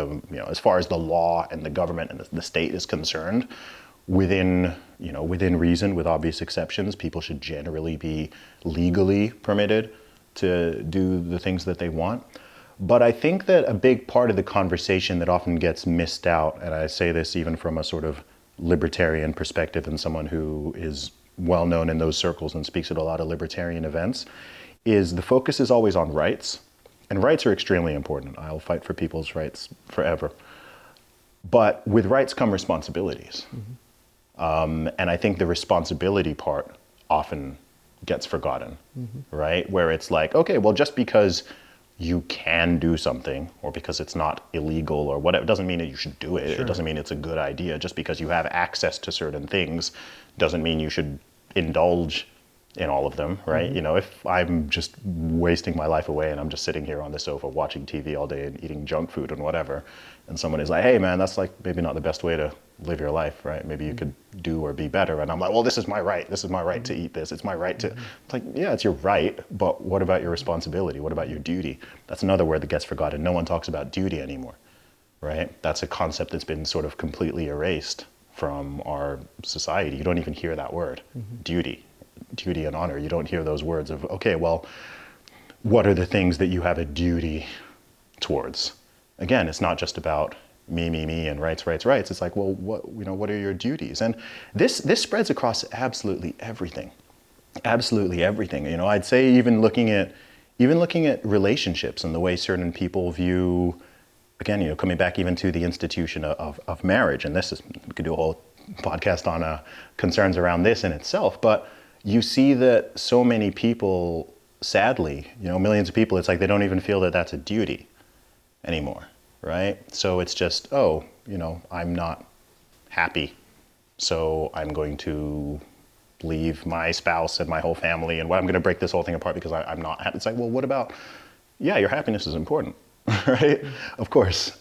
as far as the law and the government and the state is concerned, within reason, with obvious exceptions, people should generally be legally permitted to do the things that they want. But I think that a big part of the conversation that often gets missed out, and I say this even from a sort of libertarian perspective and someone who is well known in those circles and speaks at a lot of libertarian events, is the focus is always on rights. And rights are extremely important. I'll fight for people's rights forever. But with rights come responsibilities. And I think the responsibility part often gets forgotten, right? Where it's like, okay, well, just because you can do something or because it's not illegal or whatever, doesn't mean that you should do it. It doesn't mean it's a good idea. Just because you have access to certain things doesn't mean you should indulge in all of them, right? If I'm just wasting my life away and I'm just sitting here on the sofa watching TV all day and eating junk food and whatever, and someone is like, hey man, that's like maybe not the best way to live your life, right? Maybe you could do or be better. And I'm like, well, this is my right. This is my right to eat this. It's my right to, it's like, yeah, it's your right, but what about your responsibility? What about your duty? That's another word that gets forgotten. No one talks about duty anymore, right? That's a concept that's been sort of completely erased from our society. You don't even hear that word, duty and honor. You don't hear those words of, okay, well, what are the things that you have a duty towards? Again, it's not just about me, and rights. It's like, well, what are your duties? And this spreads across absolutely everything. I'd say even looking at relationships and the way certain people view, again, coming back even to the institution of marriage. And we could do a whole podcast on concerns around this in itself. But you see that so many people, sadly, millions of people, it's like they don't even feel that that's a duty anymore. Right? So it's just, I'm not happy, so I'm going to leave my spouse and my whole family, and I'm going to break this whole thing apart because I'm not happy. It's like, well, what about, your happiness is important, right? Of course.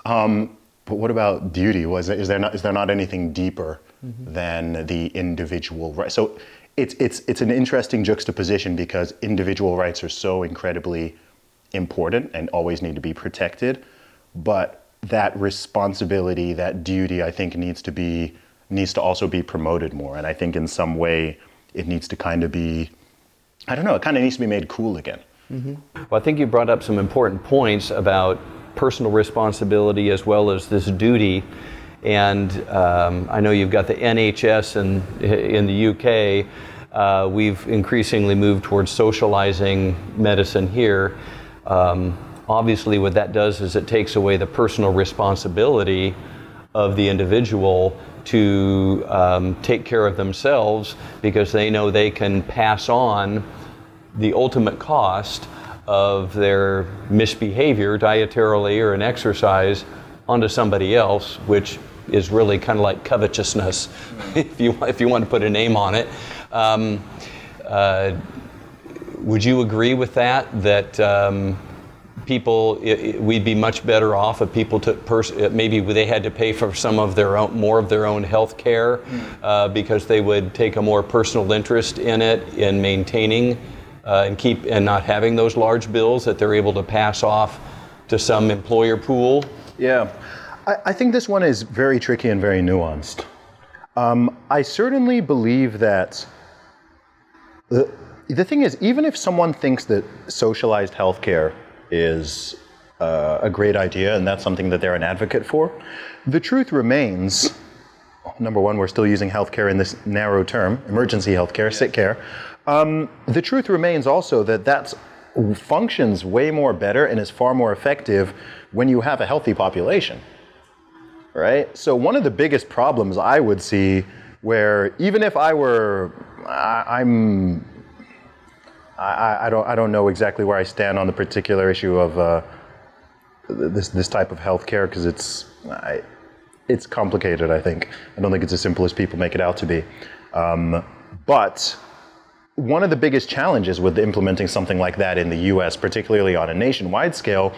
but what about duty? Is there not anything deeper than the individual right? So it's an interesting juxtaposition because individual rights are so incredibly important and always need to be protected, but that responsibility, that duty, I think needs to also be promoted more. And I think in some way it needs to kind of be, I don't know, it kind of needs to be made cool again. Well, I think you brought up some important points about personal responsibility as well as this duty. And I know you've got the NHS in the UK. We've increasingly moved towards socializing medicine here. Obviously, what that does is it takes away the personal responsibility of the individual to take care of themselves because they know they can pass on the ultimate cost of their misbehavior dietarily or in exercise onto somebody else, which is really kind of like covetousness, if you want to put a name on it. Would you agree with that people, we'd be much better off if people took maybe they had to pay for some of their own, more of their own health care because they would take a more personal interest in it, in maintaining and not having those large bills that they're able to pass off to some employer pool? Yeah, I think this one is very tricky and very nuanced. I certainly believe that the thing is, even if someone thinks that socialized healthcare is a great idea and that's something that they're an advocate for, the truth remains, number one, we're still using healthcare in this narrow term, emergency healthcare, sick care. The truth remains also that functions way more better and is far more effective when you have a healthy population, right? So one of the biggest problems I would see, where even if I were, I don't know exactly where I stand on the particular issue of this type of healthcare, because it's complicated. I think I don't think it's as simple as people make it out to be, but one of the biggest challenges with implementing something like that in the US, particularly on a nationwide scale,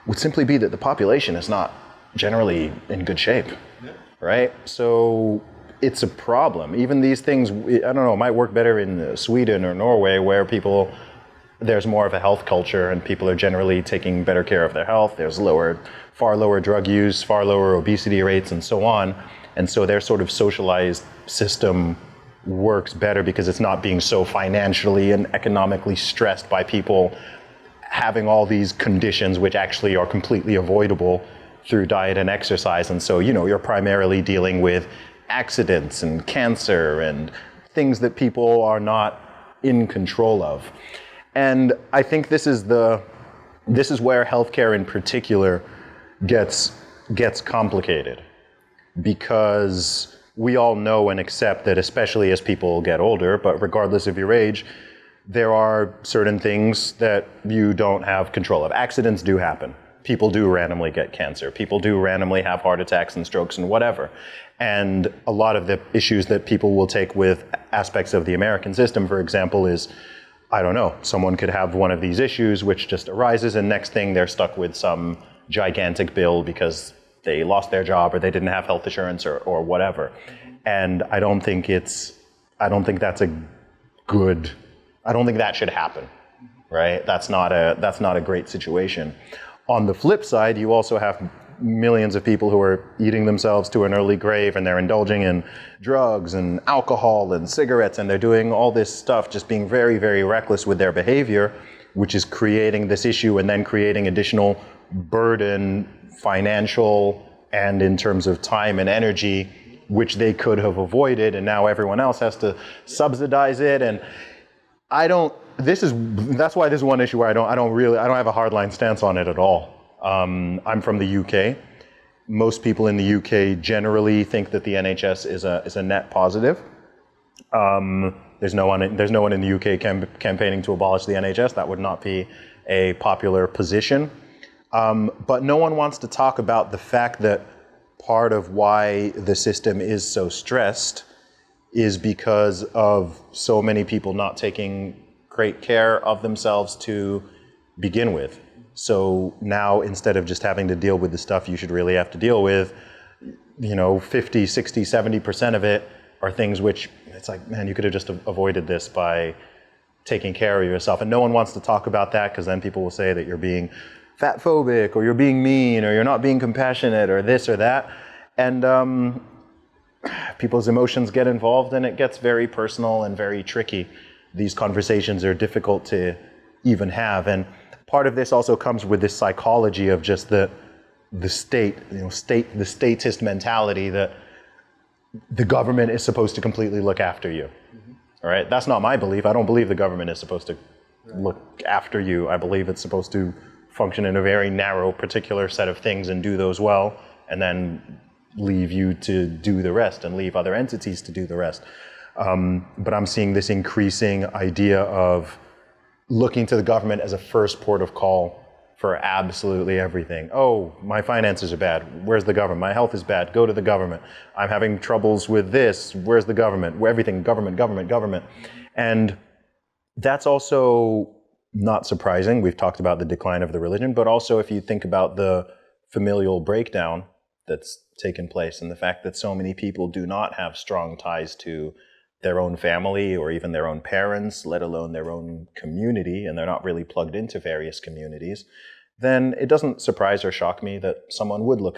would simply be that the population is not generally in good shape, right? So it's a problem. Even these things, I don't know, might work better in Sweden or Norway, where there's more of a health culture and people are generally taking better care of their health. There's far lower drug use, far lower obesity rates, and so on. And so their sort of socialized system works better because it's not being so financially and economically stressed by people having all these conditions which actually are completely avoidable through diet and exercise. And so, you're primarily dealing with accidents and cancer and things that people are not in control of. And I think this is where healthcare in particular gets complicated, because we all know and accept that, especially as people get older, but regardless of your age, there are certain things that you don't have control of. Accidents do happen. People do randomly get cancer. People do randomly have heart attacks and strokes and whatever. And a lot of the issues that people will take with aspects of the American system, for example, is, I don't know, someone could have one of these issues which just arises, and next thing they're stuck with some gigantic bill because they lost their job or they didn't have health insurance or whatever. And I don't think that should happen, right? That's not a great situation. On the flip side, you also have millions of people who are eating themselves to an early grave, and they're indulging in drugs and alcohol and cigarettes, and they're doing all this stuff, just being very, very reckless with their behavior, which is creating this issue and then creating additional burden, financial and in terms of time and energy, which they could have avoided, and now everyone else has to subsidize it. And that's why this is one issue where I don't have a hardline stance on it at all. I'm from the UK. Most people in the UK generally think that the NHS is a net positive. There's no one in the UK campaigning to abolish the NHS. That would not be a popular position. But no one wants to talk about the fact that part of why the system is so stressed is because of so many people not taking great care of themselves to begin with. So now instead of just having to deal with the stuff you should really have to deal with, 50, 60, 70% of it are things which it's like, man, you could have just avoided this by taking care of yourself. And no one wants to talk about that because then people will say that you're being fat phobic or you're being mean or you're not being compassionate or this or that. And people's emotions get involved and it gets very personal and very tricky. These conversations are difficult to even have. And part of this also comes with this psychology of just the state, the statist mentality that the government is supposed to completely look after you. All right, that's not my belief. I don't believe the government is supposed to look after you. I believe it's supposed to function in a very narrow, particular set of things and do those well, and then leave you to do the rest and leave other entities to do the rest. But I'm seeing this increasing idea of looking to the government as a first port of call for absolutely everything. Oh, my finances are bad. Where's the government? My health is bad. Go to the government. I'm having troubles with this. Where's the government? Everything, government, government, government. And that's also not surprising. We've talked about the decline of the religion, but also if you think about the familial breakdown that's taken place and the fact that so many people do not have strong ties to their own family or even their own parents, let alone their own community, and they're not really plugged into various communities, then it doesn't surprise or shock me that someone would look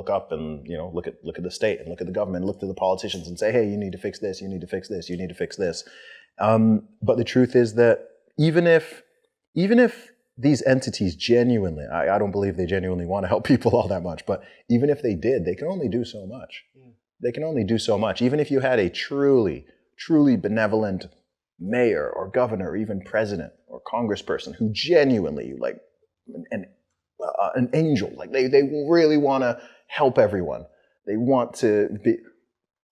up and look at the state and look at the government, look to the politicians and say, hey, you need to fix this, you need to fix this, you need to fix this. But the truth is that even if these entities genuinely, I don't believe they genuinely want to help people all that much, but even if they did, they can only do so much. They can only do so much. Even if you had a truly, truly benevolent mayor or governor or even president or congressperson who genuinely, like an angel, like they really want to help everyone. They want to be,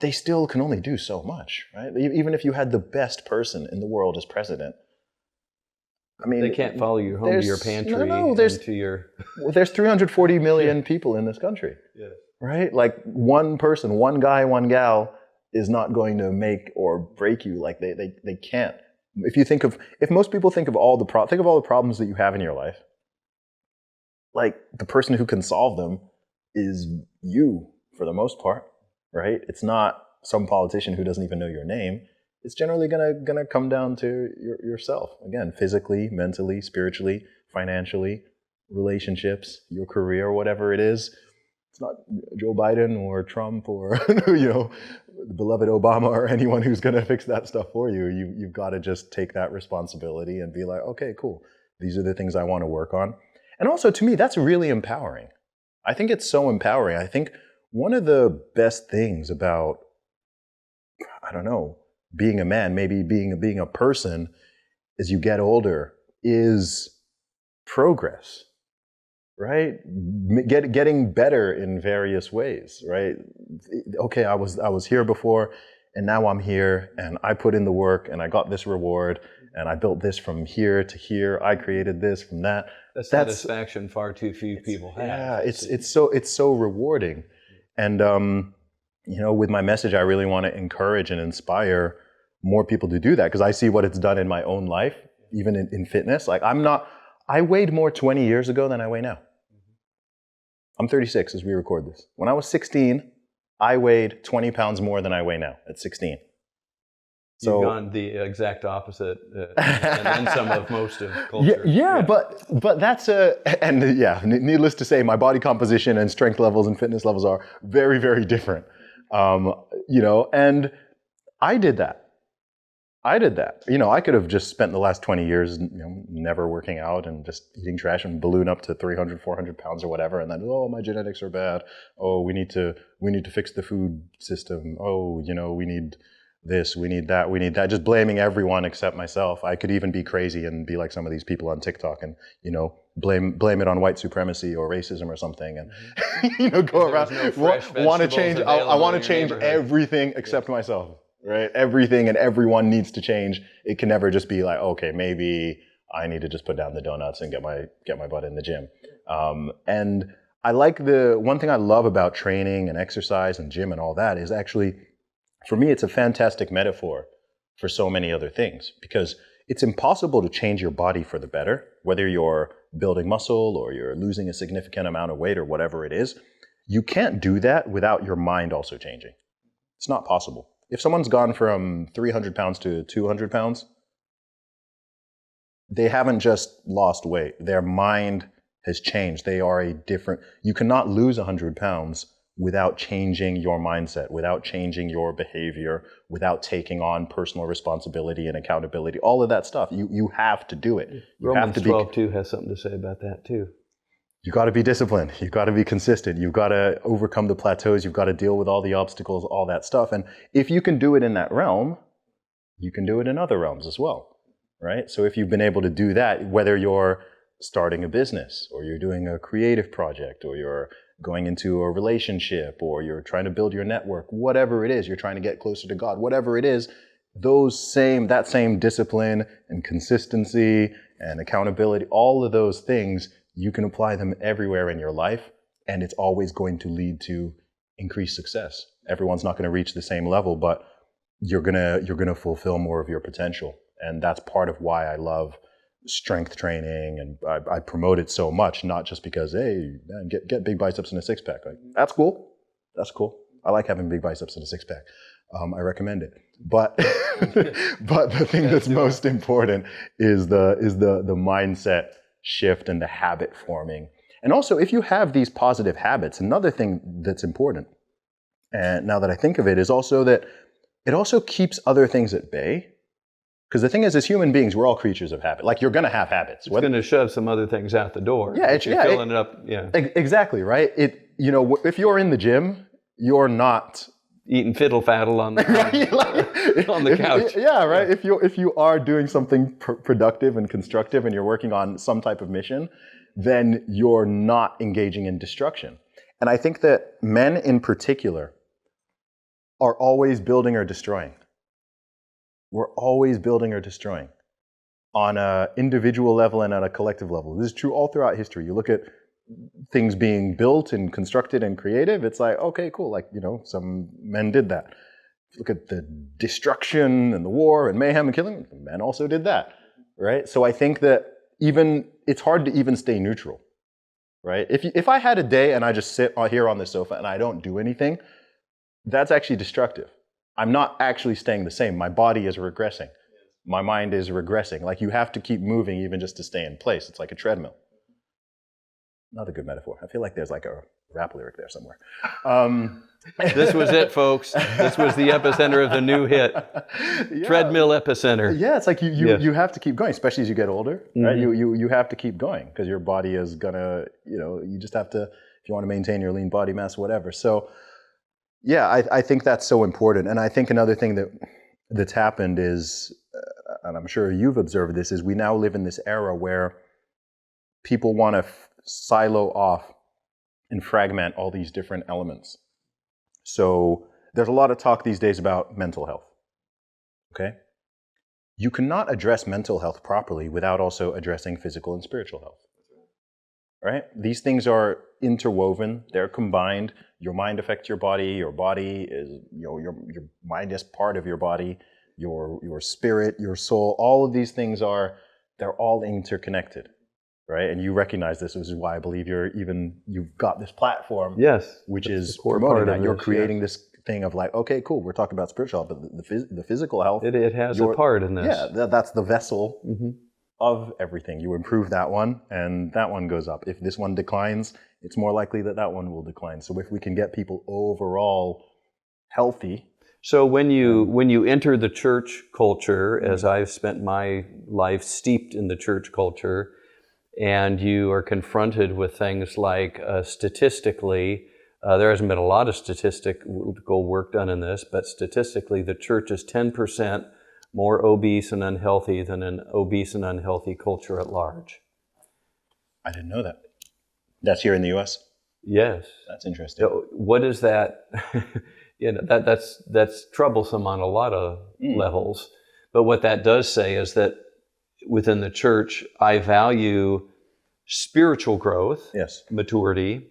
they still can only do so much, right? Even if you had the best person in the world as president, I mean, they can't follow you home to your pantry there's, to your... there's 340 million people in this country. Yeah. Right? Like one person, one guy, one gal is not going to make or break you. Like they can't. If most people think of all the problems that you have in your life, like the person who can solve them is you for the most part, right? It's not some politician who doesn't even know your name. It's generally gonna come down to yourself. Again, physically, mentally, spiritually, financially, relationships, your career, whatever it is. It's not Joe Biden or Trump or the beloved Obama or anyone who's going to fix that stuff for you. You've got to just take that responsibility and be like, okay, cool. These are the things I want to work on. And also, to me, that's really empowering. I think it's so empowering. I think one of the best things about, being a man, maybe being a person as you get older is progress. Right? Getting better in various ways, right? Okay, I was here before and now I'm here and I put in the work and I got this reward and I built this from here to here. I created this from that. That's satisfaction far too few people have. Yeah, it's so rewarding. And with my message, I really want to encourage and inspire more people to do that because I see what it's done in my own life, even in fitness. Like I weighed more 20 years ago than I weigh now. I'm 36 as we record this. When I was 16, I weighed 20 pounds more than I weigh now at 16. So, you've gone the exact opposite and then some of most of culture. Yeah. But that's needless to say, my body composition and strength levels and fitness levels are very, very different. And I did that. I could have just spent the last 20 years, never working out and just eating trash and balloon up to 300, 400 pounds or whatever. And then, oh, my genetics are bad. Oh, we need to fix the food system. Oh, we need this, we need that. Just blaming everyone except myself. I could even be crazy and be like some of these people on TikTok and, blame it on white supremacy or racism or something. And, go around, want to change. I want to change everything except myself. Right? Everything and everyone needs to change. It can never just be like, okay, maybe I need to just put down the donuts and get my butt in the gym. And I like the one thing I love about training and exercise and gym and all that is actually, for me, it's a fantastic metaphor for so many other things because It's impossible to change your body for the better, whether you're building muscle or you're losing a significant amount of weight or whatever it is. You can't do that without your mind also changing. It's not possible. If someone's gone from 300 pounds to 200 pounds, they haven't just lost weight. Their mind has changed. They are a different... You cannot lose 100 pounds without changing your mindset, without changing your behavior, without taking on personal responsibility and accountability, all of that stuff. You have to do it. You Romans have to be, 12:2 has something to say about that too. You got to be disciplined. You've got to be consistent. You've got to overcome the plateaus. You've got to deal with all the obstacles, all that stuff. And if you can do it in that realm, you can do it in other realms as well, right? So if you've been able to do that, whether you're starting a business or you're doing a creative project or you're going into a relationship or you're trying to build your network, whatever it is, you're trying to get closer to God, whatever it is, that same discipline and consistency and accountability, all of those things, you can apply them everywhere in your life, and it's always going to lead to increased success. Everyone's not going to reach the same level, but you're gonna fulfill more of your potential. And that's part of why I love strength training, and I promote it so much, not just because, hey, man, get big biceps and a six pack. Like, that's cool. I like having big biceps and a six pack. I recommend it. But but the thing that's most important is the mindset shift and the habit forming. And also, if you have these positive habits, another thing that's important, and now that I think of it, is also that it also keeps other things at bay. Because the thing is, as human beings, we're all creatures of habit. Like, you're going to have habits. It's going to shove some other things out the door. Yeah, you're filling it up. Yeah, exactly, right? If you're in the gym, you're not eating fiddle faddle on the on the couch. Yeah, right. If you are doing something productive and constructive, and you're working on some type of mission, then you're not engaging in destruction. And I think that men in particular are always building or destroying. We're always building or destroying on an individual level and on a collective level. This is true all throughout history. You look at things being built and constructed and creative, it's like, okay, cool. Like, some men did that. Look at the destruction and the war and mayhem and killing. Men also did that, right? So I think that it's hard to even stay neutral, right? If I had a day and I just sit here on the sofa and I don't do anything, that's actually destructive. I'm not actually staying the same. My body is regressing. My mind is regressing. Like, you have to keep moving even just to stay in place. It's like a treadmill. Not a good metaphor. I feel like there's like a rap lyric there somewhere. This was it, folks. This was the epicenter of the new hit. Yeah. Treadmill epicenter. Yeah, it's like you have to keep going, especially as you get older, right? You have to keep going because your body is gonna, you just have to, if you want to maintain your lean body mass, whatever. So, yeah, I think that's so important. And I think another thing that's happened is, and I'm sure you've observed this, is we now live in this era where people want to silo off and fragment all these different elements. So there's a lot of talk these days about mental health, okay? You cannot address mental health properly without also addressing physical and spiritual health, right? These things are interwoven, they're combined. Your mind affects your body is, your mind is part of your body, your spirit, your soul, all of these things they're all interconnected, right? And you recognize this, which is why I believe you've got this platform, yes, which is promoting that. You're creating this thing of like, okay, cool, we're talking about spiritual health, but the physical health, it has a part in this. Yeah, that's the vessel of everything. You improve that one, and that one goes up. If this one declines, it's more likely that one will decline. So if we can get people overall healthy. So when you enter the church culture, as I've spent my life steeped in the church culture, and you are confronted with things like statistically, there hasn't been a lot of statistical work done in this, but statistically the church is 10% more obese and unhealthy than an obese and unhealthy culture at large. I didn't know that. That's here in the U.S.? Yes. That's interesting. What is that? That's troublesome on a lot of levels. But what that does say is that within the church, I value spiritual growth, yes, maturity.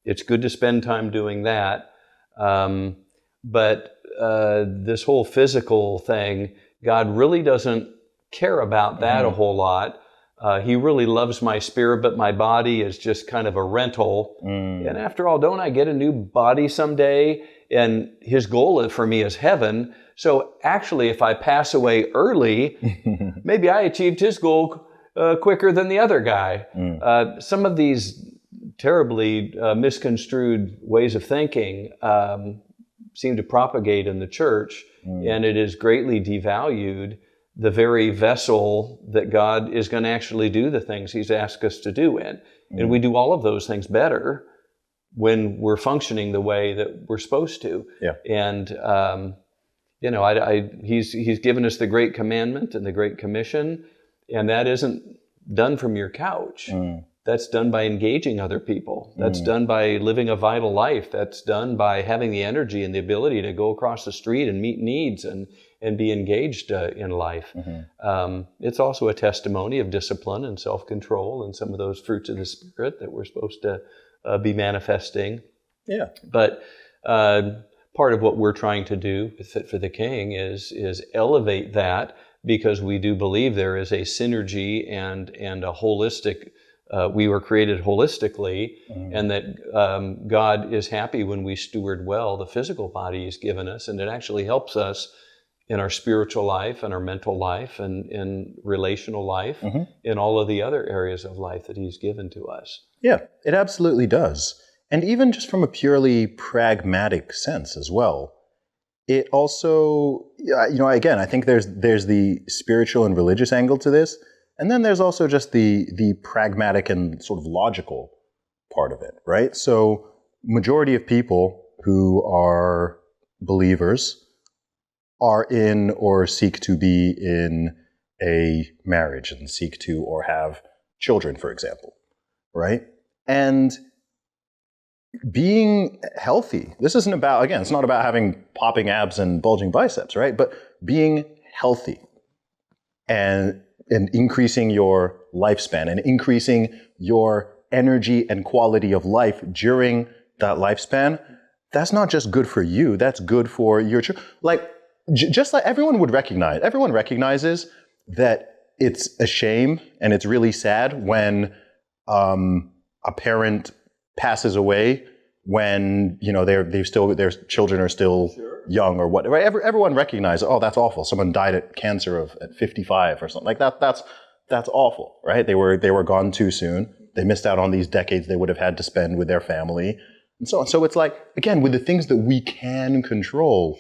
It's good to spend time doing that. But this whole physical thing, God really doesn't care about that a whole lot. He really loves my spirit, but my body is just kind of a rental. And after all, don't I get a new body someday? And his goal for me is heaven. So actually, if I pass away early, maybe I achieved his goal quicker than the other guy. Some of these terribly misconstrued ways of thinking seem to propagate in the church, and it is greatly devalued the very vessel that God is going to actually do the things He's asked us to do in. And we do all of those things better when we're functioning the way that we're supposed to. Yeah. And, He's given us the Great Commandment and the Great Commission, and that isn't done from your couch. That's done by engaging other people. That's done by living a vital life. That's done by having the energy and the ability to go across the street and meet needs and be engaged in life. It's also a testimony of discipline and self-control and some of those fruits of the Spirit that we're supposed to be manifesting. Yeah. But part of what we're trying to do with Fit for the King is elevate that, because we do believe there is a synergy and a holistic. We were created holistically, and that God is happy when we steward well the physical body He's given us, and it actually helps us in our spiritual life and our mental life and in relational life, in all of the other areas of life that He's given to us. Yeah, it absolutely does. And even just from a purely pragmatic sense as well, it also, again, I think there's the spiritual and religious angle to this. And then there's also just the pragmatic and sort of logical part of it, right? So majority of people who are believers are in or seek to be in a marriage and seek to or have children, for example, right? And being healthy, this isn't about, again, it's not about having popping abs and bulging biceps, right? But being healthy and increasing your lifespan and increasing your energy and quality of life during that lifespan, that's not just good for you, that's good for your children. Like, just like everyone recognizes that it's a shame and it's really sad when a parent passes away when, their children are still young or whatever. Everyone recognizes, oh, that's awful. Someone died of cancer at 55 or something like that. That's awful, right? They were gone too soon. They missed out on these decades they would have had to spend with their family and so on. So it's like, again, with the things that we can control,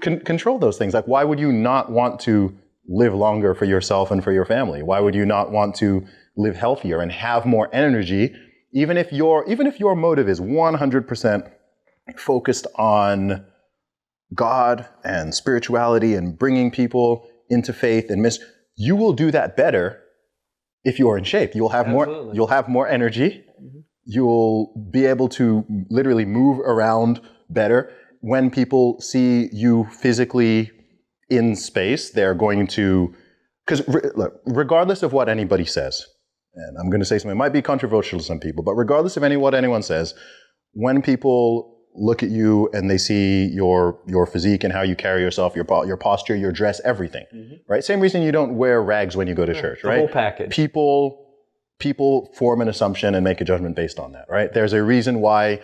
control those things. Like, why would you not want to live longer for yourself and for your family? Why would you not want to live healthier and have more energy, even if your motive is 100% focused on God and spirituality and bringing people into faith and you will do that better if you are in shape. You'll have more energy. You'll be able to literally move around better. When people see you physically in space, they're going to, because look, regardless of what anybody says, and I'm going to say something that might be controversial to some people, but regardless of what anyone says, when people look at you and they see your physique and how you carry yourself, your posture, your dress, everything, right? Same reason you don't wear rags when you go to church, right? The whole package. People form an assumption and make a judgment based on that, right? There's a reason why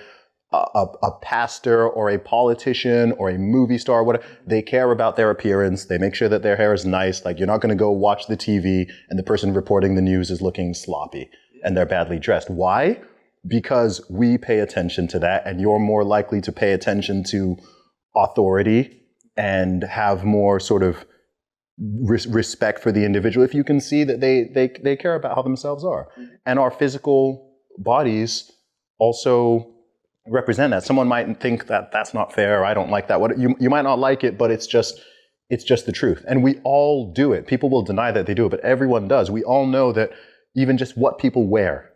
a pastor or a politician or a movie star, whatever, they care about their appearance. They make sure that their hair is nice. Like, you're not going to go watch the TV and the person reporting the news is looking sloppy and they're badly dressed. Why? Because we pay attention to that, and you're more likely to pay attention to authority and have more sort of respect for the individual if you can see that they care about how themselves are. And our physical bodies also represent that. Someone might think that that's not fair, or I don't like that. You might not like it, but it's just the truth. And we all do it. People will deny that they do it, but everyone does. We all know that even just what people wear,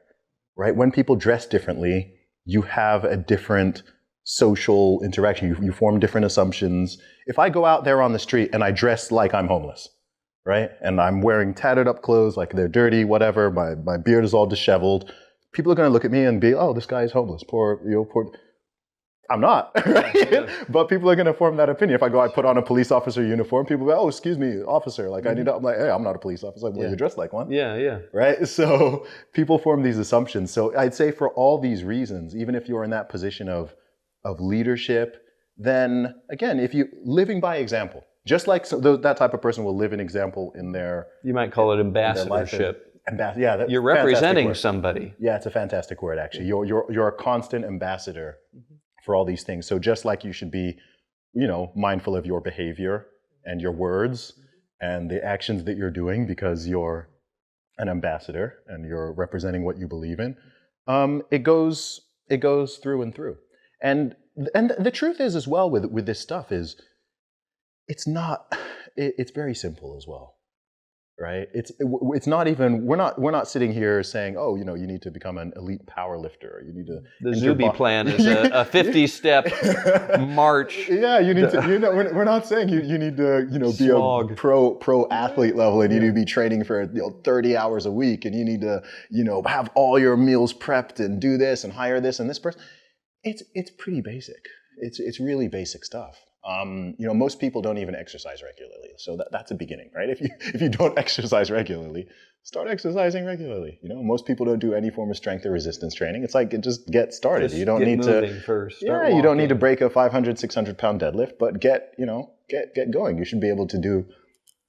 right? When people dress differently, you have a different social interaction. You form different assumptions. If I go out there on the street and I dress like I'm homeless, right? And I'm wearing tattered up clothes, like they're dirty, whatever, my beard is all disheveled, people are going to look at me and be, oh, this guy is homeless, poor. I'm not, right? Yeah. But people are going to form that opinion. If I put on a police officer uniform, people go, oh, excuse me, officer. Like, I need to, I'm like, hey, I'm not a police officer. Well, you're dressed like one. Yeah. Right? So people form these assumptions. So I'd say for all these reasons, even if you're in that position of leadership, then again, if you living by example, just like that type of person will live an example in their, You might call it in their life. ambassadorship. Yeah, You're representing somebody. Yeah, it's a fantastic word, actually. You're a constant ambassador for all these things. So just like you should be, mindful of your behavior and your words and the actions that you're doing because you're an ambassador and you're representing what you believe in, it goes through and through. And the truth is as well with this stuff is it's very simple as well. Right? It's not even, we're not sitting here saying, oh, you need to become an elite power lifter. You need to. The Zuby plan is a 50-step march. Yeah, you need to. We're not saying you need to, be a pro athlete level, and you need to be training for 30 hours a week, and you need to, have all your meals prepped and do this and hire this and this person. It's pretty basic. It's really basic stuff. Most people don't even exercise regularly. So that's a beginning, right? If you don't exercise regularly, start exercising regularly. Most people don't do any form of strength or resistance training. It's like, just get started. You don't need to, first. You don't need to break a 500, 600 pound deadlift, but get going. You should be able to do,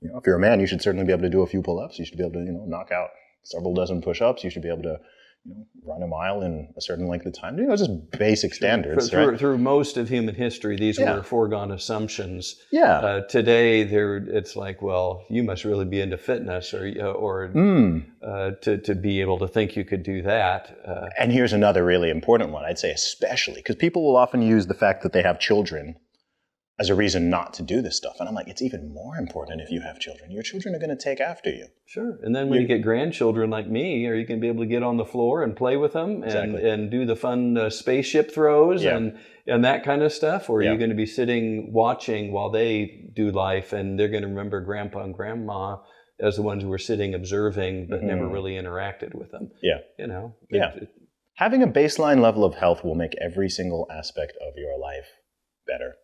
if you're a man, you should certainly be able to do a few pull-ups. You should be able to, knock out several dozen push-ups. You should be able to, run a mile in a certain length of time. Just basic standards. Through most of human history, these were foregone assumptions. Yeah. Today, it's like, well, you must really be into fitness, or to be able to think you could do that. And here's another really important one, I'd say, especially because people will often use the fact that they have children as a reason not to do this stuff. And I'm like, it's even more important if you have children. Your children are going to take after you. Sure. And then when you get grandchildren like me, are you going to be able to get on the floor and play with them and do the fun spaceship throws and that kind of stuff? Or are you going to be sitting watching while they do life, and they're going to remember grandpa and grandma as the ones who were sitting observing but never really interacted with them? Yeah. Having a baseline level of health will make every single aspect of your life better.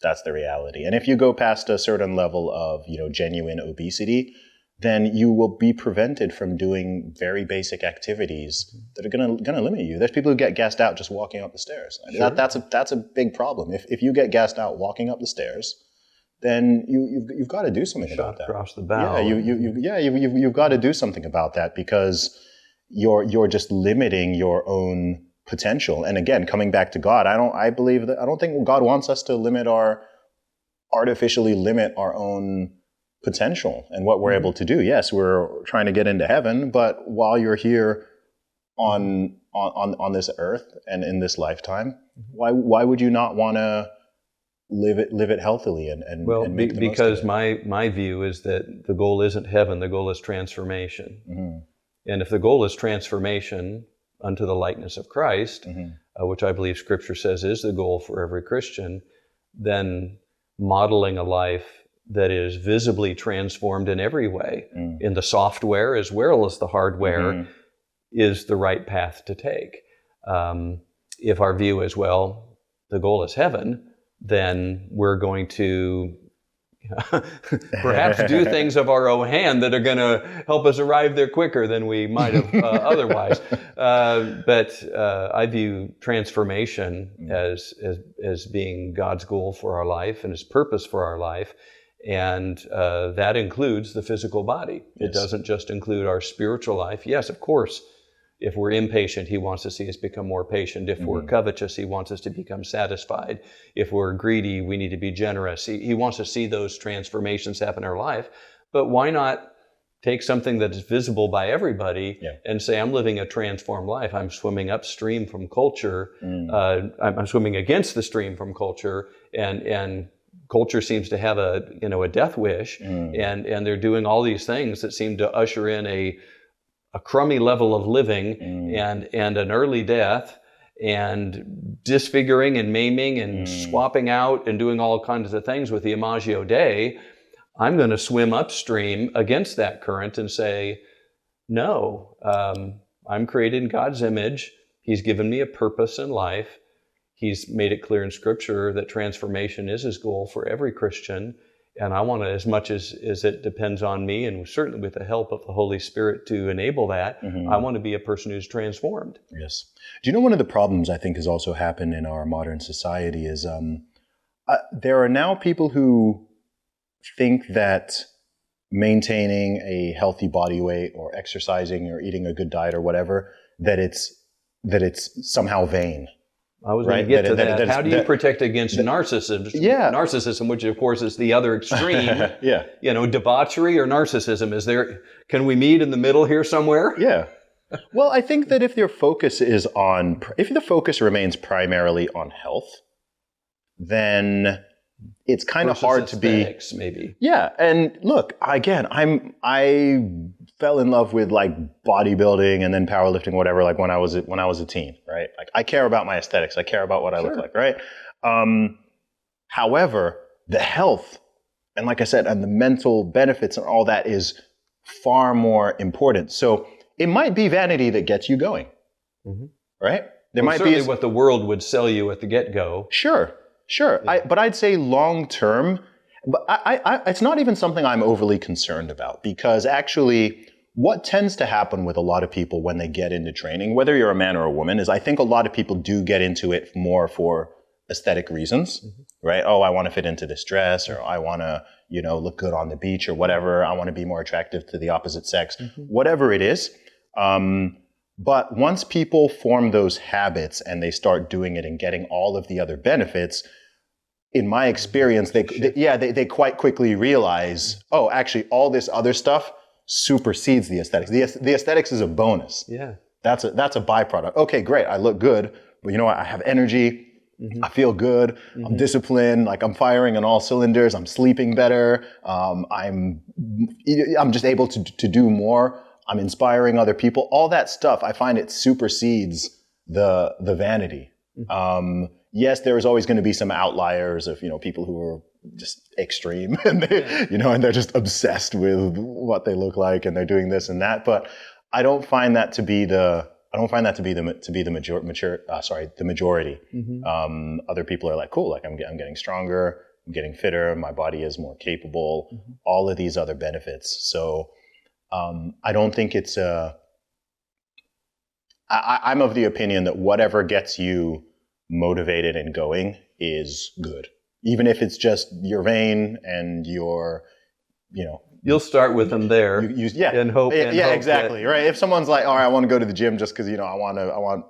That's the reality. And if you go past a certain level of, genuine obesity, then you will be prevented from doing very basic activities that are going to limit you. There's people who get gassed out just walking up the stairs. Sure. That's a big problem. If you get gassed out walking up the stairs, then you've got to do something about that. Across the bow. You've got to do something about that, because you're just limiting your own potential. And again, coming back to God, I don't think God wants us to artificially limit our own potential and what we're able to do. Yes, we're trying to get into heaven, but while you're here on this earth and in this lifetime, why would you not want to live it healthily and make the most of it? my view is that the goal isn't heaven, the goal is transformation. And if the goal is transformation unto the likeness of Christ, which I believe Scripture says is the goal for every Christian, then modeling a life that is visibly transformed in every way, in the software as well as the hardware, is the right path to take. If our view is, well, the goal is heaven, then we're going to perhaps do things of our own hand that are going to help us arrive there quicker than we might have otherwise. But I view transformation as being God's goal for our life and His purpose for our life. And that includes the physical body. It doesn't just include our spiritual life. Yes, of course, if we're impatient, He wants to see us become more patient. If we're covetous, He wants us to become satisfied. If we're greedy, we need to be generous. He wants to see those transformations happen in our life. But why not take something that is visible by everybody and say, I'm living a transformed life. I'm swimming upstream from culture. I'm swimming against the stream from culture. And culture seems to have a death wish. And they're doing all these things that seem to usher in a crummy level of living and an early death and disfiguring and maiming and swapping out and doing all kinds of things with the Imago Dei. I'm going to swim upstream against that current and say, no, I'm created in God's image. He's given me a purpose in life. he's made it clear in Scripture that transformation is his goal for every Christian. And I want to, as much as it depends on me, and certainly with the help of the Holy Spirit to enable that, I want to be a person who's transformed. Yes. Do you know one of the problems I think has also happened in our modern society is there are now people who think that maintaining a healthy body weight or exercising or eating a good diet or whatever, that it's somehow vain. I was going to get to that. How do you protect against narcissism? Yeah. Narcissism, which of course is the other extreme. Yeah. You know, debauchery or narcissism. Can we meet in the middle here somewhere? Yeah. Well, I think that if the focus remains primarily on health, then it's kind of hard to be. Maybe. Yeah, and look, again, I fell in love with like bodybuilding and then powerlifting, whatever. Like when I was a teen, right? Like I care about my aesthetics. I care about what I look like, right? However, the health and, like I said, and the mental benefits and all that is far more important. So it might be vanity that gets you going, right? There might be what the world would sell you at the get-go. Sure. Yeah. But I'd say long term, but it's not even something I'm overly concerned about, because actually what tends to happen with a lot of people when they get into training, whether you're a man or a woman, is I think a lot of people do get into it more for aesthetic reasons, right? Oh, I want to fit into this dress, or I want to, look good on the beach or whatever. I want to be more attractive to the opposite sex, whatever it is. But once people form those habits and they start doing it and getting all of the other benefits, in my experience, they quite quickly realize, oh, actually, all this other stuff supersedes the aesthetics. The aesthetics is a bonus. Yeah, that's a byproduct. Okay, great, I look good, but you know what? I have energy. I feel good. I'm disciplined. Like I'm firing on all cylinders. I'm sleeping better. I'm just able to do more. I'm inspiring other people. All that stuff, I find it supersedes the vanity. Yes, there is always going to be some outliers of, people who are just extreme and and they're just obsessed with what they look like and they're doing this and that. But I don't find that to be the majority. Other people are like, cool, like I'm getting stronger, I'm getting fitter, my body is more capable, all of these other benefits. So I don't think it's I'm of the opinion that whatever gets you motivated and going is good. Even if it's just your vein and your, you'll start with them there. And hope. Yeah, exactly. Right. If someone's like, all right, I want to go to the gym just because, I want,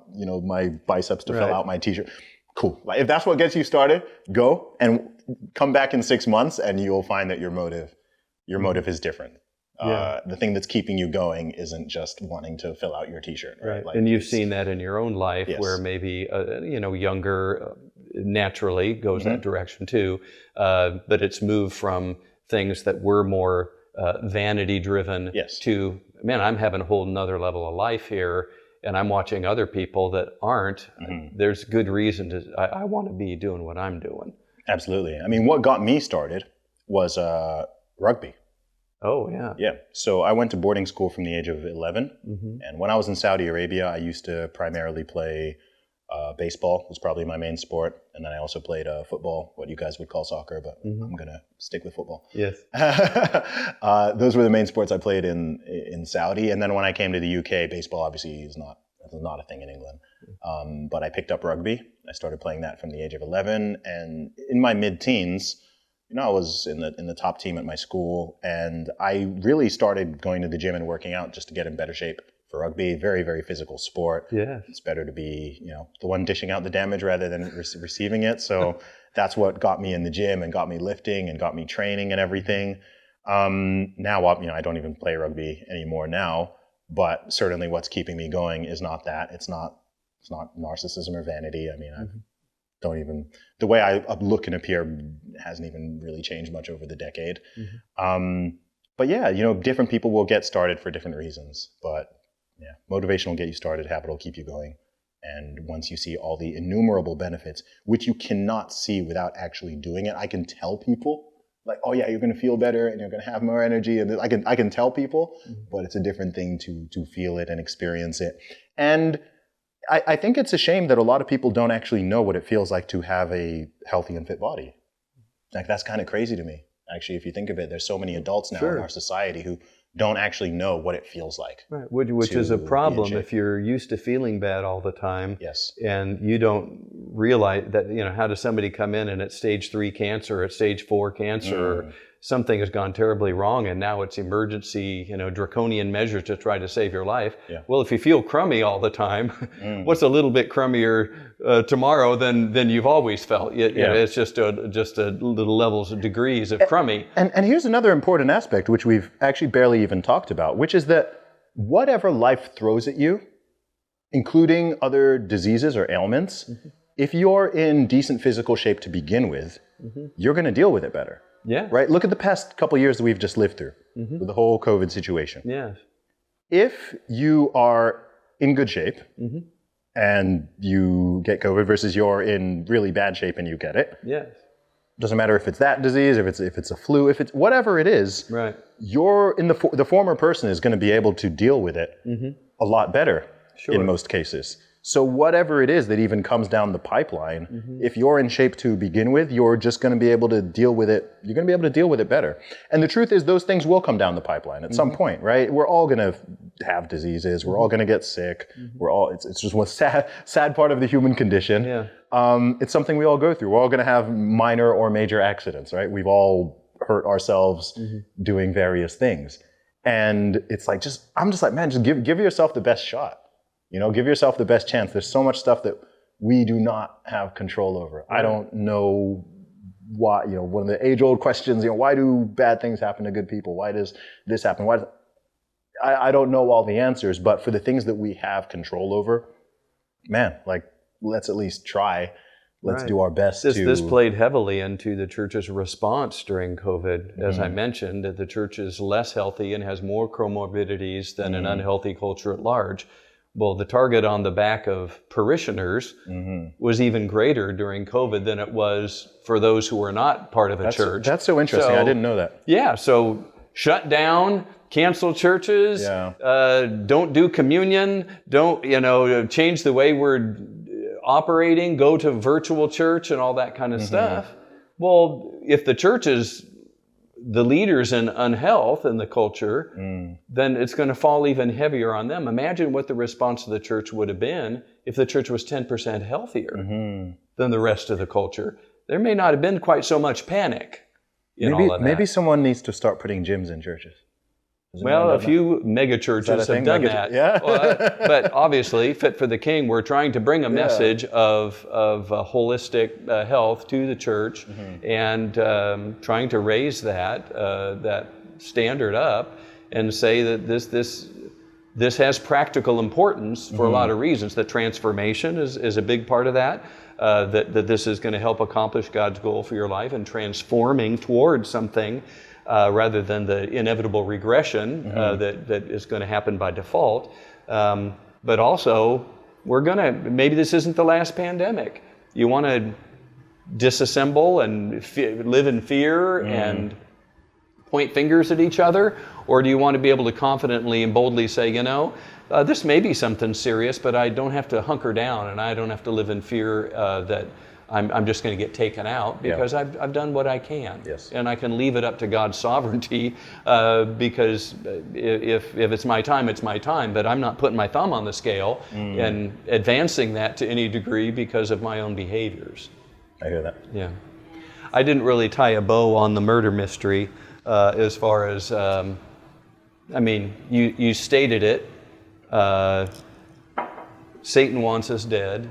my biceps to fill out my t-shirt. Cool. Like if that's what gets you started, go and come back in 6 months and you'll find that your motive is different. The thing that's keeping you going isn't just wanting to fill out your t-shirt. Right. Like, and you've seen that in your own life where maybe, younger naturally goes that direction too. But it's moved from things that were more vanity driven to, man, I'm having a whole nother level of life here. And I'm watching other people that aren't. There's good reason I want to be doing what I'm doing. Absolutely. I mean, what got me started was rugby. Oh, yeah. Yeah. So I went to boarding school from the age of 11. And when I was in Saudi Arabia, I used to primarily play baseball was probably my main sport. And then I also played football, what you guys would call soccer, but I'm going to stick with football. Yes. Those were the main sports I played in Saudi. And then when I came to the UK, baseball obviously is not a thing in England. But I picked up rugby. I started playing that from the age of 11. And in my mid-teens, I was in the top team at my school, and I really started going to the gym and working out just to get in better shape for rugby. Very, very physical sport. Yeah. It's better to be, the one dishing out the damage rather than receiving it. So that's what got me in the gym and got me lifting and got me training and everything. Now, I don't even play rugby anymore now, but certainly what's keeping me going is not that. It's not narcissism or vanity. I mean, the way I look and appear hasn't even really changed much over the decade. But yeah, different people will get started for different reasons. But yeah, motivation will get you started, habit will keep you going. And once you see all the innumerable benefits, which you cannot see without actually doing it, I can tell people, like, oh yeah, you're going to feel better and you're going to have more energy. And I can tell people, but it's a different thing to feel it and experience it. And I think it's a shame that a lot of people don't actually know what it feels like to have a healthy and fit body. Like, that's kind of crazy to me. Actually, if you think of it, there's so many adults now in our society who don't actually know what it feels like. Right, which is a problem if you're used to feeling bad all the time. Yes. And you don't realize that, how does somebody come in and it's stage 3 cancer, or it's stage 4 cancer, or something has gone terribly wrong and now it's emergency, draconian measures to try to save your life. Yeah. Well, if you feel crummy all the time, what's a little bit crummier tomorrow than you've always felt? It's just a little levels of degrees of crummy. And here's another important aspect, which we've actually barely even talked about, which is that whatever life throws at you, including other diseases or ailments, if you're in decent physical shape to begin with, you're going to deal with it better. Yeah. Right? Look at the past couple of years that we've just lived through with the whole COVID situation. Yes. If you are in good shape and you get COVID versus you're in really bad shape and you get it. Yes. Doesn't matter if it's that disease, if it's a flu, if it's whatever it is. Right. You're in the former person is going to be able to deal with it a lot better in most cases. So whatever it is that even comes down the pipeline, if you're in shape to begin with, you're just going to be able to deal with it. You're going to be able to deal with it better. And the truth is, those things will come down the pipeline at some point, right? We're all going to have diseases. We're all going to get sick. It's just one sad part of the human condition. Yeah. It's something we all go through. We're all going to have minor or major accidents, right? We've all hurt ourselves doing various things. And it's like, I'm just like, man, just give yourself the best shot. Give yourself the best chance. There's so much stuff that we do not have control over. I don't know why, one of the age-old questions, why do bad things happen to good people? Why does this happen? I don't know all the answers, but for the things that we have control over, man, like, let's at least try. Let's do our best This played heavily into the church's response during COVID. As I mentioned, the church is less healthy and has more comorbidities than an unhealthy culture at large. Well, the target on the back of parishioners was even greater during COVID than it was for those who were not part of a church. That's so interesting. I didn't know that. Yeah, so shut down, cancel churches, don't do communion, don't, change the way we're operating, go to virtual church and all that kind of stuff. Well, if the church is the leaders in unhealth in the culture, then it's going to fall even heavier on them. Imagine what the response of the church would have been if the church was 10% healthier than the rest of the culture. There may not have been quite so much panic in all of that. Maybe someone needs to start putting gyms in churches. Well, a few mega churches have done that. Yeah. But obviously, Fit for the King, we're trying to bring a message of holistic health to the church and trying to raise that standard up and say that this has practical importance for a lot of reasons. That transformation is a big part of that. That this is going to help accomplish God's goal for your life and transforming towards something rather than the inevitable regression that is going to happen by default. But also, maybe this isn't the last pandemic. You want to disassemble and live in fear and point fingers at each other? Or do you want to be able to confidently and boldly say, this may be something serious, but I don't have to hunker down and I don't have to live in fear that I'm just going to get taken out because I've done what I can. Yes. And I can leave it up to God's sovereignty because if it's my time, it's my time. But I'm not putting my thumb on the scale and advancing that to any degree because of my own behaviors. I hear that. Yeah. I didn't really tie a bow on the murder mystery as far as, you stated it. Satan wants us dead.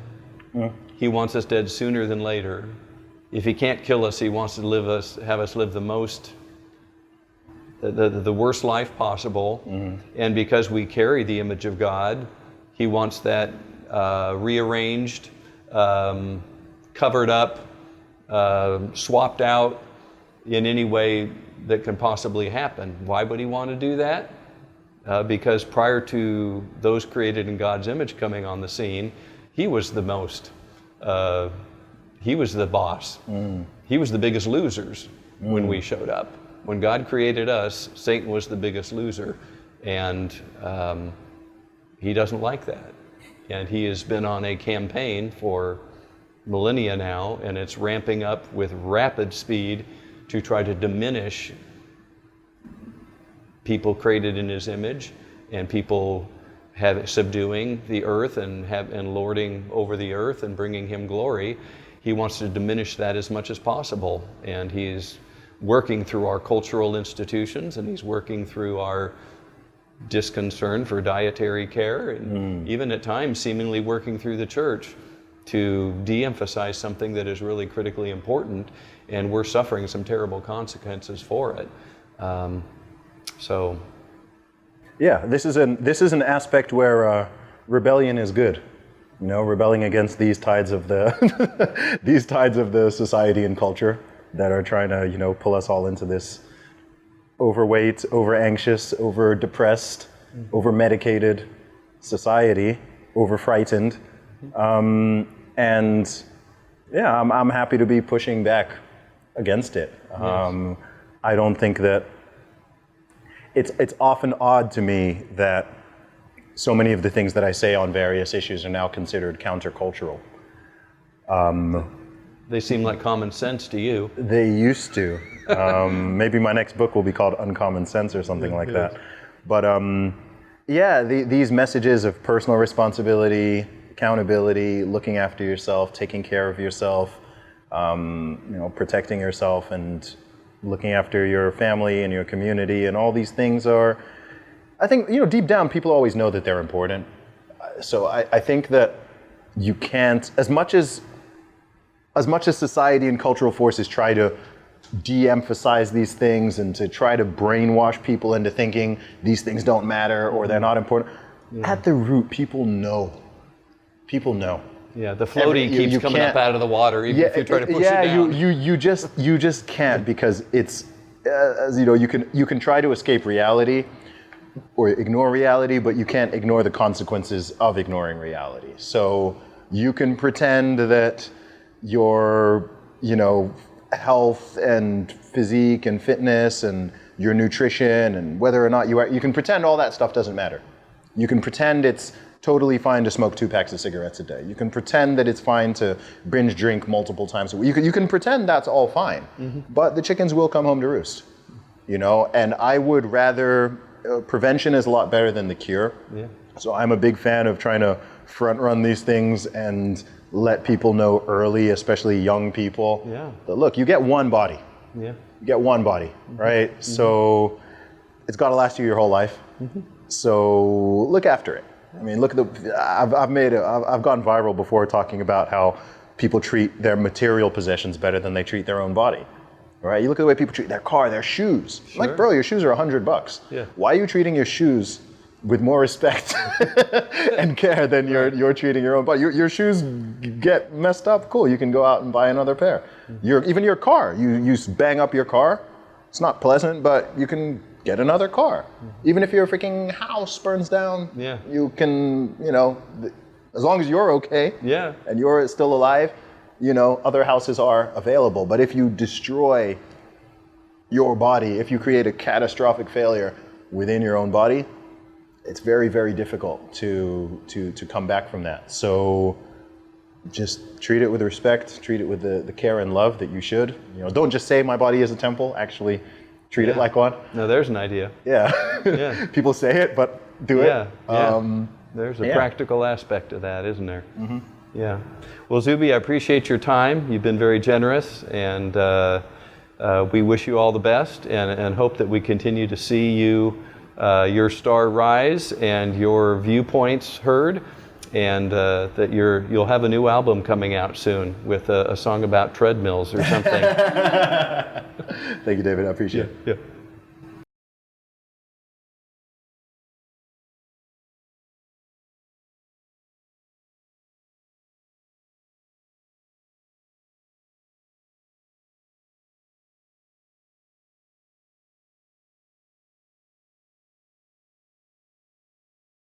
He wants us dead sooner than later. If he can't kill us, he wants to have us live the worst life possible. And because we carry the image of God, he wants that rearranged, covered up, swapped out in any way that can possibly happen. Why would he want to do that? Because prior to those created in God's image coming on the scene, he was the most. He was the boss. He was the biggest losers when we showed up. When God created us, Satan was the biggest loser, and he doesn't like that. And he has been on a campaign for millennia now, and it's ramping up with rapid speed to try to diminish people created in his image and people subduing the earth and lording over the earth and bringing him glory. He wants to diminish that as much as possible, and he's working through our cultural institutions, and he's working through our disconcern for dietary care, and even at times seemingly working through the church to de-emphasize something that is really critically important, and we're suffering some terrible consequences for it. Yeah, this is an aspect where rebellion is good. You know, rebelling against these tides of the these tides of the society and culture that are trying to, you know, pull us all into this overweight, over anxious, over depressed, over medicated society, over frightened. And yeah, I'm happy to be pushing back against it. Yes. I don't think that it's often odd to me that so many of the things that I say on various issues are now considered countercultural. They seem like common sense to you. They used to. Maybe my next book will be called Uncommon Sense or something like that. But yeah, these messages of personal responsibility, accountability, looking after yourself, taking care of yourself, you know, protecting yourself and looking after your family and your community, and all these things are, I think, you know, deep down people always know that they're important. So I think that you can't, as much as society and cultural forces try to de-emphasize these things and to try to brainwash people into thinking these things don't matter or they're not important, at the root people know. People know. Yeah, the floaty keeps coming up out of the water, even if you try to push it down. You just can't, because it's, you know, you can try to escape reality or ignore reality, but you can't ignore the consequences of ignoring reality. So you can pretend that your, you know, health and physique and fitness and your nutrition and whether or not you can pretend all that stuff doesn't matter. You can pretend it's totally fine to smoke 2 packs of cigarettes a day. You can pretend that it's fine to binge drink multiple times a week. You can pretend that's all fine, but the chickens will come home to roost, you know? And I would rather, prevention is a lot better than the cure. Yeah. So I'm a big fan of trying to front run these things and let people know early, especially young people, that look, you get one body. Yeah. You get one body, right? So it's got to last you your whole life. So look after it. I mean, look at I've gone viral before talking about how people treat their material possessions better than they treat their own body. Right? You look at the way people treat their car, their shoes. Sure. Like, bro, your shoes are $100. Yeah. Why are you treating your shoes with more respect and care than you're treating your own body? Your shoes get messed up, cool. You can go out and buy another pair. Even your car, you bang up your car. It's not pleasant, but you can get another car. Even if your freaking house burns down, you can, you know, as long as you're okay and you're still alive, you know, other houses are available. But if you destroy your body, if you create a catastrophic failure within your own body, it's very, very difficult to come back from that. So just treat it with respect, treat it with the care and love that you should. You know, don't just say my body is a temple, actually treat it like one. No, there's an idea. Yeah. People say it, but do it. There's a practical aspect to that, isn't there? Yeah. Well, Zuby, I appreciate your time. You've been very generous, and we wish you all the best, and hope that we continue to see you, your star rise and your viewpoints heard, and that you'll have a new album coming out soon with a song about treadmills or something. Thank you, David. I appreciate it. Yeah.